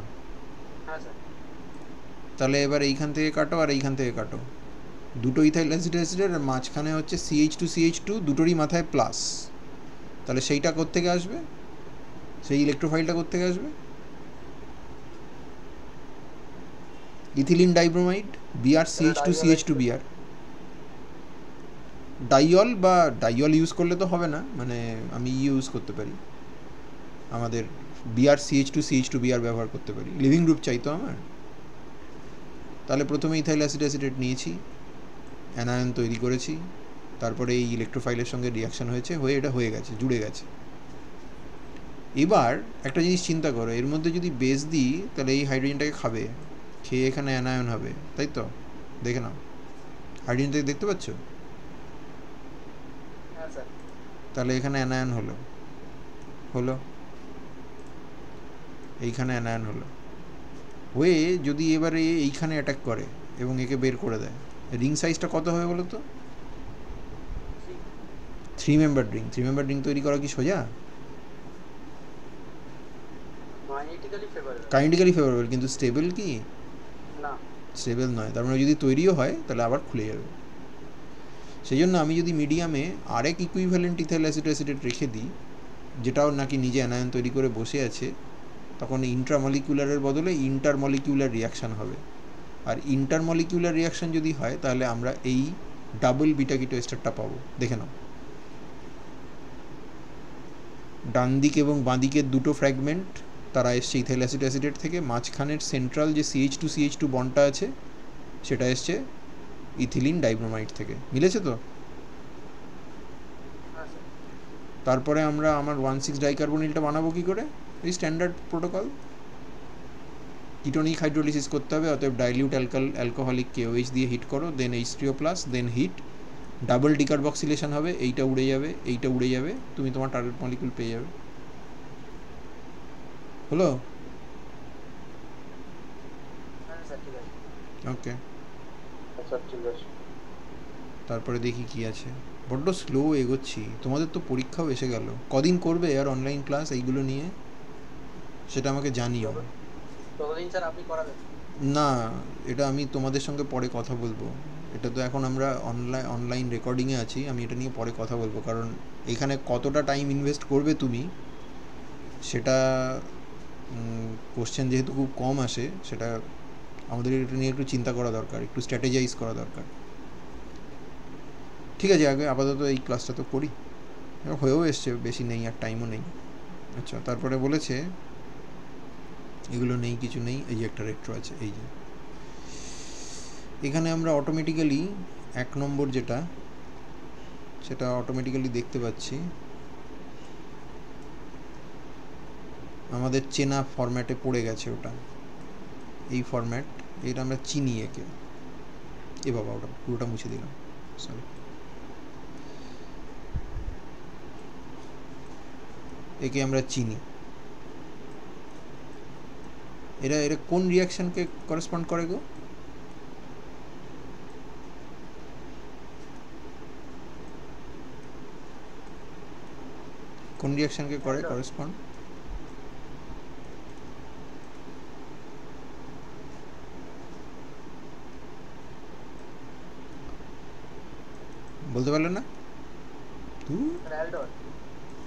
তাহলে এবার এইখান থেকে কাটো আর এইখান থেকে কাটো, দুটো ইথাইল অ্যাসিটেট আর মাঝখানে হচ্ছে CH2 দুটোরই মাথায় প্লাস। তাহলে সেইটা কোত্থেকে আসবে? সেই ইলেকট্রোফাইলটা কোত্থেকে আসবে? Ethylene dibromide, Br CH2 Br। Diol বা ডাইয়ল ইউজ করলে তো হবে না, মানে আমি ইউজ করতে পারি, আমাদের Br CH2 Br ব্যবহার করতে পারি। লিভিং গ্রুপ চাই তো আমার। তাহলে প্রথমে ইথাইল অ্যাসিটেট নিয়েছি, অ্যানায়ন তৈরি করেছি, তারপরে এই ইলেকট্রোফাইলের সঙ্গে রিয়াকশান হয়েছে, হয়ে এটা হয়ে গেছে, জুড়ে গেছে। এবার একটা জিনিস চিন্তা করো, এর মধ্যে যদি বেস দিই তাহলে এই হাইড্রোজেনটাকে খাবে, খেয়ে এখানে অ্যানায়ন হবে, তাই তো? দেখে নাও, হাইড্রোজেনটাকে দেখতে পাচ্ছ? তাহলে এখানে অ্যানায়ন হলো, এইখানে অ্যানায়ন হলো, হয়ে যদি এবারে এইখানে অ্যাটাক করে এবং একে বের করে দেয়, রিং সাইজটা কত হবে বলো তো? 3 মেম্বার রিং। 3 মেম্বার রিং তৈরি করা কি সোজা? কাইনেটিক্যালি ফেভারেবল, কিন্তু স্টেবল কি? না, স্টেবল নয়। তার মানে যদি তৈরিও হয় তাহলে আবার খুলে যাবে। সেই জন্য আমি যদি মিডিয়ামে আরেক ইকুইভ্যালেন্ট ইথাইল অ্যাসিটেট রেখে দিই, যেটাও নাকি নিজে অ্যানায়ন তৈরি করে বসে আছে, তখন ইন্ট্রামলিকুলারের বদলে ইন্টারমলিকুলার রিয়াকশান হবে। আর ইন্টারমলিকুলার রিয়াকশান যদি হয় তাহলে আমরা এই ডাবল বিটা কিটো এস্টারটা পাবো। দেখে নাও, ডান দিক এবং বাঁ দিকের দুটো ফ্র্যাগমেন্ট তারা এসছে ইথাইল অ্যাসিটেট থেকে, মাঝখানের সেন্ট্রাল যে CH2 বন্ডটা আছে সেটা এসছে ইথিলিন ডাইব্রোমাইড থেকে। মিলেছে তো? তারপরে আমরা আমার 1,6 ডাইকার্বনিলটা বানাবো কি করে? এই স্ট্যান্ডার্ড প্রোটোকল, কিটোনিক হাইড্রোলিসিস করতে হবে। অতএব ডাইলিউট অ্যালকোহলিক KOH দিয়ে হিট করো, then H3O+, then heat, double decarboxylation হবে, এইটা উড়ে যাবে, এইটা উড়ে যাবে, তুমি তোমার টার্গেট মলিকিউল পেয়ে যাবে। হলো? ওকে, তারপরে দেখি কি আছে। বড্ড স্লো এগোচ্ছি, তোমাদের তো পরীক্ষাও এসে গেল। কদিন করবে আর অনলাইন ক্লাস এইগুলো নিয়ে সেটা আমাকে জানিও। ততদিন স্যার আপনি করাবেন? না, এটা আমি তোমাদের সঙ্গে পরে কথা বলবো। এটা তো এখন আমরা অনলাইন রেকর্ডিংয়ে আছি, আমি এটা নিয়ে পরে কথা বলবো, কারণ এখানে কতটা টাইম ইনভেস্ট করবে তুমি সেটা, কোশ্চেন যেহেতু খুব কম আসে, সেটা আমাদের এটা নিয়ে একটু চিন্তা করা দরকার, একটু স্ট্র্যাটেজাইজ করা দরকার। ঠিক আছে, আগে আপাতত এই ক্লাসটা তো করি, হয়েও এসছে, বেশি নেই আর টাইমও নেই। আচ্ছা, তারপরে বলেছে এগুলো নেই, কিছু নেই, এই যে একটা রেট্রো আছে, এই যে এখানে আমরা অটোমেটিক্যালি 1 নম্বর যেটা, সেটা অটোমেটিক্যালি দেখতে পাচ্ছি আমাদের চেনা ফরম্যাটে পড়ে গেছে। ওটা এই ফরম্যাট, এটা আমরা চিনি একে। এ বাবা, ওটা পুরোটা মুছে দিলাম, সরি। একে আমরা চিনি। এরা এরা কোন রিয়াকশনকে করেসপন্ড করে গো? কোন রিয়াকশনকে করে করেসপন্ড? বলতে পারলেন না?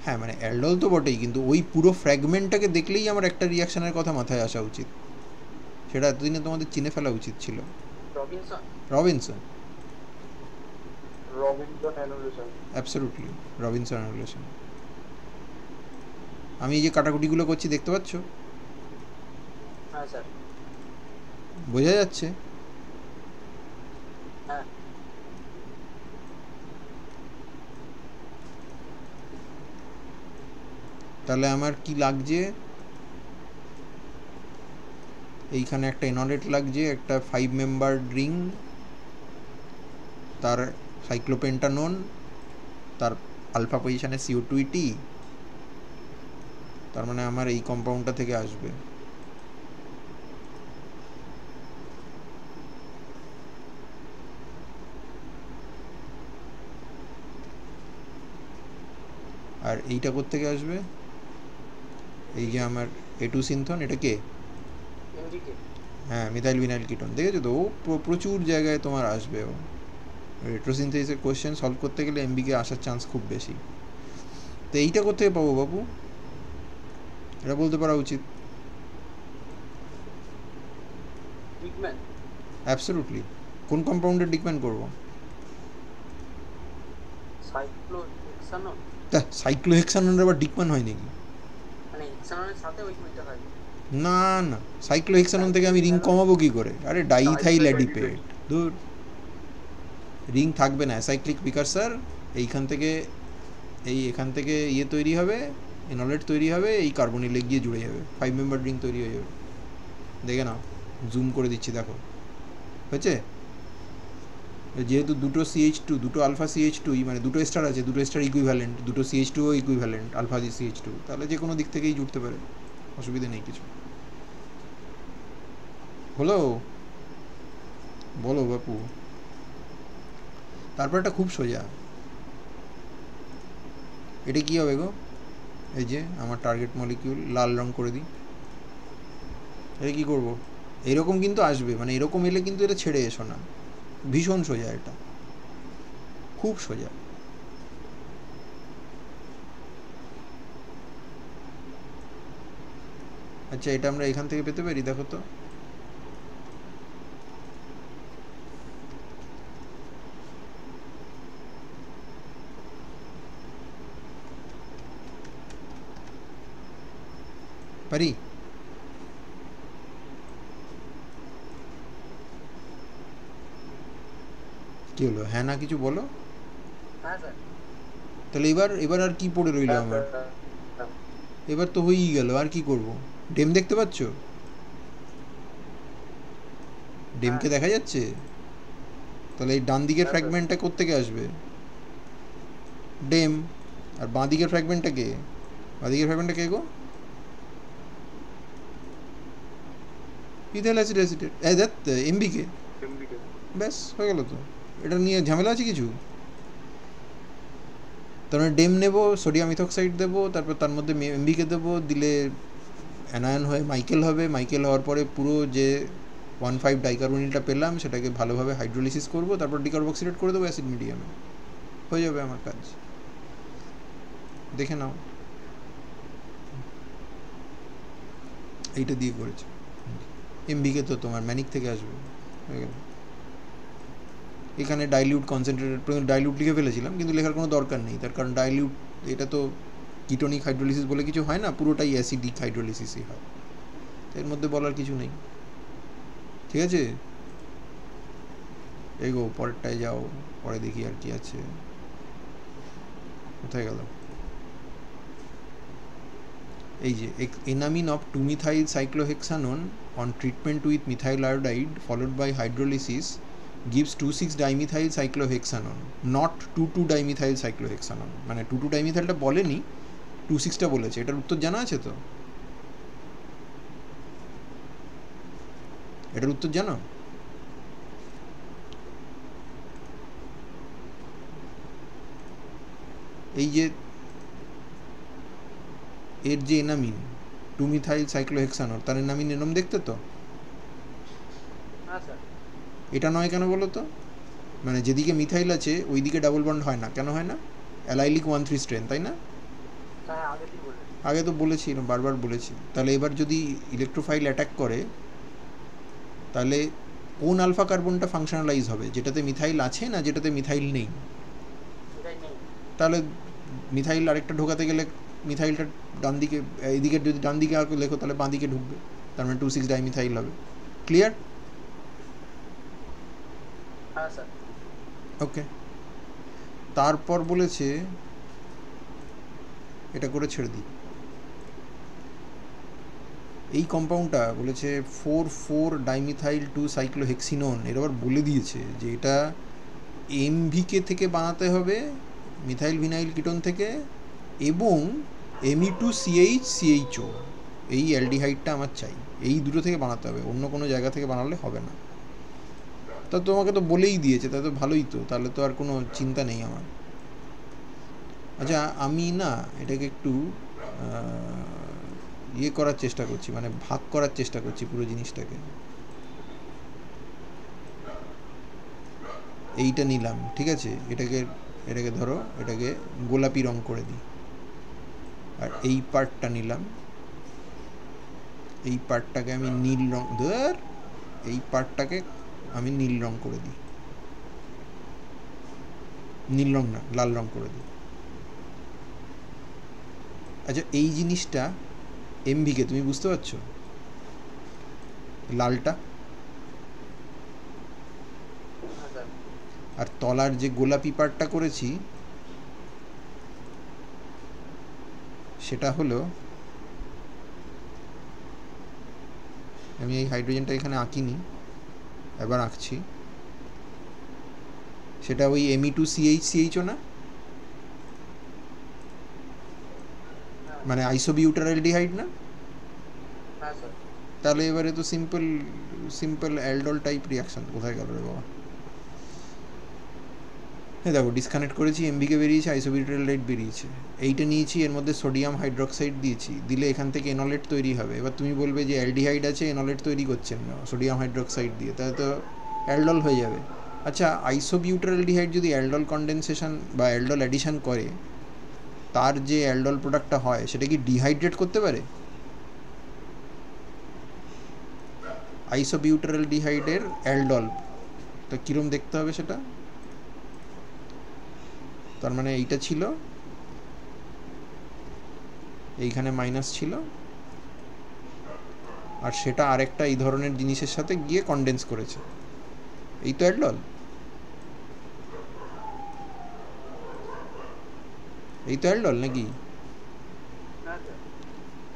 হ্যাঁ মানে অ্যালডোল তো বটেই, কিন্তু ওই পুরো ফ্র্যাগমেন্টটাকে দেখলেই আমার একটা রিয়াকশনের কথা মাথায় আসা উচিত, সেটা এতদিনে তোমাদের চিনে ফেলা উচিত ছিল। Robinson, absolutely Robinson annulation. আমি এই যে কাটাকুটিগুলো করছি দেখতে পাচ্ছ? হ্যাঁ স্যার, বোঝা যাচ্ছে? হ্যাঁ। তাহলে আমার কি লাগছে, এইখানে একটা এনলেট লাগছে, একটা 5 মেম্বার রিং, তার সাইক্লোপেন্টানোন, তার আলফা পজিশনে CO2 তার মানে আমার এই কম্পাউন্ডটা থেকে আসবে। আর এইটা কোত্থেকে আসবে? এই যে আমার A2 সিনথন, এটা কে? হ্যাঁ, মিথাইল ভিনাইল কিটোন। দেখেছো তো, ও প্রচুর জায়গায় তোমার আসবে। ও রেট্রোসিনথেসিসের কোয়েশ্চেন সলভ করতে গেলে MBK আসার চান্স খুব বেশি। তো এইটা কোত্থেকে পাবো বাবু? এটা বলতে পারা উচিত। অ্যাবসলিউটলি। কোন কম্পাউন্ডের ডিকম্যান করবো? তা সাইক্লোহেক্সাননের আবার ডিকম্যান হয় নাকি? না না, সাইক্লোহেক্সানন থেকে আমি রিং কমাবো কি করে? আরে ডাইইথাইল অ্যাডিপেট, দূর, রিং থাকবে না। অ্যাসাইক্লিক প্রিকারসার, এইখান থেকে এখান থেকে ইয়ে তৈরি হবে, এনলেট তৈরি হবে, এই কার্বনিলে গিয়ে জুড়ে যাবে, 5 মেম্বার রিং তৈরি হয়ে যাবে। দেখে নাও, জুম করে দিচ্ছি, দেখো হয়েছে? যেহেতু দুটো CH2, দুটো আলফা CH2, মানে দুটো স্টার আছে, দুটো স্টার ইকুইভ্যালেন্ট, দুটো CH2 ও ইকুইভ্যালেন্ট আলফা CH2, তাহলে যে কোনো দিক থেকেই জুড়তে পারে, অসুবিধা নেই কিছু। হলো? বলো বাপু। তারপর একটা খুব সোজা, এটা কি হবে গো? এই যে আমার টার্গেট মলিকিউল লাল রং করে দিই, এটা কি করব? এরকম কিন্তু আসবে, মানে এরকম এলে কিন্তু এটা ছেড়ে এসো না। ভীষণ সোজা, এটা খুব সোজা। আচ্ছা, এটা আমরা এখান থেকে পেতে পারি, দেখো তো। পারি? কি হলো? হ্যাঁ না কিছু বলো। তাহলে এবার আর কি পড়ে রইলো আমার? এবার তো হয়েই গেল, আর কি করব? ডেম দেখতে পাচ্ছ? ডেমকে দেখা যাচ্ছে? তাহলে এই ডান দিকের ফ্র্যাগমেন্টটা কোত্থেকে আসবে? ডেম। আর বাঁ দিকের ফ্র্যাগমেন্টটা কে? বাঁ দিকের ফ্র্যাগমেন্টটা কে গো? Ethyl acetate. That MBK। ব্যাস হয়ে গেল তো, এটা নিয়ে ঝামেলা আছে কিছু? তার মানে ডেম নেবো, সোডিয়াম ইথক্সাইড দেবো, তারপর তার মধ্যে MBK দেবো, দিলে অ্যানায়ন হয়ে মাইকেল হবে। মাইকেল হওয়ার পরে পুরো যে 1,5 ডাইকার্বনিলটা পেলাম সেটাকে ভালোভাবে হাইড্রোলিসিস করবো, তারপর ডিকার্বক্সিলেট করে দেবো অ্যাসিড মিডিয়ামে, হয়ে যাবে আমার কাজ। দেখে নাও, এইটা দিয়ে করেছে। MBK তো তোমার ম্যানিক থেকে আসবে, হয়ে গেল। এখানে ডাইলিউট কনসেন্ট্রেটেড, ডাইলিউট লিখে ফেলেছিলাম কিন্তু লেখার কোনো দরকার নেই, তার কারণ ডাইলিউট, এটা তো কিটোনিক হাইড্রোলিসিস বলে কিছু হয় না, পুরোটাই অ্যাসিডিক হাইড্রোলিসিসই হয়, এর মধ্যে বলার কিছু নেই। ঠিক আছে, এগো পরেরটায় যাও, পরে দেখি আর কি আছে। কোথায় গেল? এই যে এনামিন of 2-methyl cyclohexanone on treatment with methyl iodide followed by hydrolysis gives 2,6-dimethyl cyclohexanone, not 2,2-dimethyl cyclohexanone। মানে 2,2-ডাইমিথাইলটা বলেনি, 26টা বলেছে, এটার উত্তর জানা আছে তো? এটার উত্তর জানো? এই যে এর যে এনামিন 2মিথাইল সাইক্লোহেক্সানল, তার এনামিন এরম দেখতে তো? হ্যাঁ স্যার। এটা নয় কেন বলো তো? মানে যেদিকে মিথাইল আছে ওই দিকে ডাবল বন্ড হয় না, কেন হয় না? অ্যালাইলিক 1,3 স্ট্রেন, তাই না? হ্যাঁ আগে তুই বলে। আগে তো বলেছি, এরম বারবার বলেছি। তাহলে এবার যদি ইলেকট্রোফাইল অ্যাটাক করে, তাহলে কোন আলফা কার্বনটা ফাংশনালাইজ হবে, যেটাতে মিথাইল আছে না যেটাতে মিথাইল নেই? এটাই নেই। তাহলে মিথাইল আরেকটা ঢোকাতে গেলে মিথাইলটা ডান দিকে, এইদিকে যদি ডান দিকে আর লেখো তাহলে বাঁ দিকে ঢুকবে, তার মানে 2,6 ডাইমিথাইল হবে। ক্লিয়ার? হ্যাঁ স্যার। ওকে। তারপর বলেছে, এটা করে ছেড়ে দিই, এই কম্পাউন্ডটা বলেছে 4,4 ডাইমিথাইল 2 সাইক্লোহেক্সিনোন। এর আবার বলে দিয়েছে যে এটা এমভিকে থেকে বানাতে হবে, মিথাইল ভিনাইল কিটোন থেকে, এবং Me2CH CHO, এই অ্যালডিহাইডটা আমার চাই, এই দুটো থেকে বানাতে হবে, অন্য কোনো জায়গা থেকে বানালে হবে না। তা তোমাকে তো বলেই দিয়েছে, তা তো ভালোই তো, তাহলে তো আর কোনো চিন্তা নেই আমার। আচ্ছা, আমি না এটাকে একটু ইয়ে করার চেষ্টা করছি, মানে ভাগ করার চেষ্টা করছি পুরো জিনিসটাকে। এইটা নিলাম, ঠিক আছে, এটাকে ধরো, এটাকে গোলাপি রং করে দিই, আর এই পার্টটা নিলাম, এই পার্টটাকে আমি নীল রং, এই পার্টটাকে আমি নীল রং করে দিই, নীল রং না, লাল রং করে দিই। আচ্ছা, এই জিনিসটা এমভিকে তুমি বুঝতে পারছো? লালটা হ্যাঁ স্যার। আর তলার যে গোলাপি পার্টটা করেছি সেটা হলো, আমি এই হাইড্রোজেনটা এখানে আঁকিনি, এবার আঁকছি, সেটা ওই Me2CH না, মানে আইসোবিউটারালডিহাইড না? হ্যাঁ স্যার। তাহলে এবারে তো সিম্পল অ্যালডল টাইপ রিয়াকশন। কোথায় গেল রে বাবা? হ্যাঁ দেখো, ডিসকানেক্ট করেছি, এমবিকে বেরিয়েছে, আইসোবিউটারালডিহাইড বেরিয়েছে, এইটা নিয়েছি, এর মধ্যে সোডিয়াম হাইড্রোক্সাইড দিয়েছি, দিলে এখান থেকে এনলেট তৈরি হবে। এবার তুমি বলবে যে অ্যালডিহাইড আছে, এনলেট তৈরি করছেন না সোডিয়াম হাইড্রোক্সাইড দিয়ে, তাহলে তো অ্যালডল হয়ে যাবে। আচ্ছা, আইসোবিউটারালডিহাইড যদি অ্যালডল কনডেনসেশন বা অ্যালডল অ্যাডিশন করে, তার যে অ্যালডল প্রোডাক্টটা হয় সেটা কি ডিহাইড্রেট করতে পারে? আইসোবিউটারালডিহাইডের অ্যালডল তো কীরকম দেখতে হবে সেটা? তার মানে এইটা ছিল, এইখানে মাইনাস ছিল, আর সেটা আরেকটা এই ধরনের জিনিসের সাথে গিয়ে কনডেন্স করেছে, এই তো অ্যালডল, এই তো অ্যালডল নাকি? হ্যাঁ স্যার।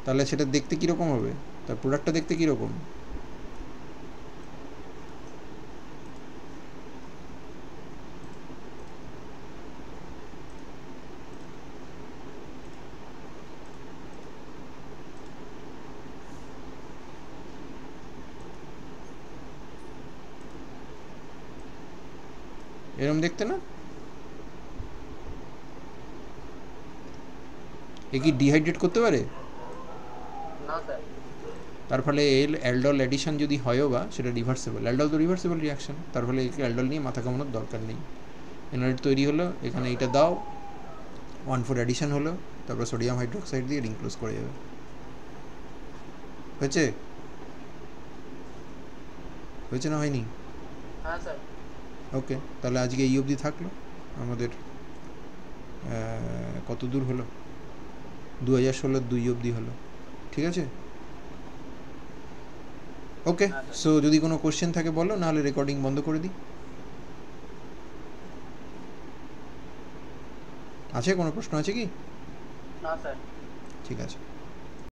তাহলে সেটা দেখতে কীরকম হবে, তার প্রোডাক্টটা দেখতে কীরকম? এরম দেখতে না? এ কি ডিহাইড্রেট করতে পারে? না স্যার। তার ফলে অ্যালডল অ্যাডিশন যদি হয়ও বা, সেটা রিভার্সেবল, অ্যালডল তো রিভার্সেবল রিয়াকশন, তার ফলে অ্যালডল নিয়ে মাথা কামানোর দরকার নেই। এনলেট তৈরি হলো, এখানে এইটা দাও, 1,4 অ্যাডিশন হলো, তারপর সোডিয়াম হাইড্রোক্সাইড দিয়ে রিং ক্লোজ করে যাবে। হয়েছে? হয়েছে না হয়নি? হ্যাঁ স্যার। ওকে, তাহলে আজকে এই অবধি থাকলো আমাদের। কত দূর হলো? 2016 2 অবধি হলো, ঠিক আছে? ওকে, সো যদি কোনো কোশ্চেন থাকে বলো, নাহলে রেকর্ডিং বন্ধ করে দিই। আছে কোনো প্রশ্ন আছে কি? না স্যার। ঠিক আছে।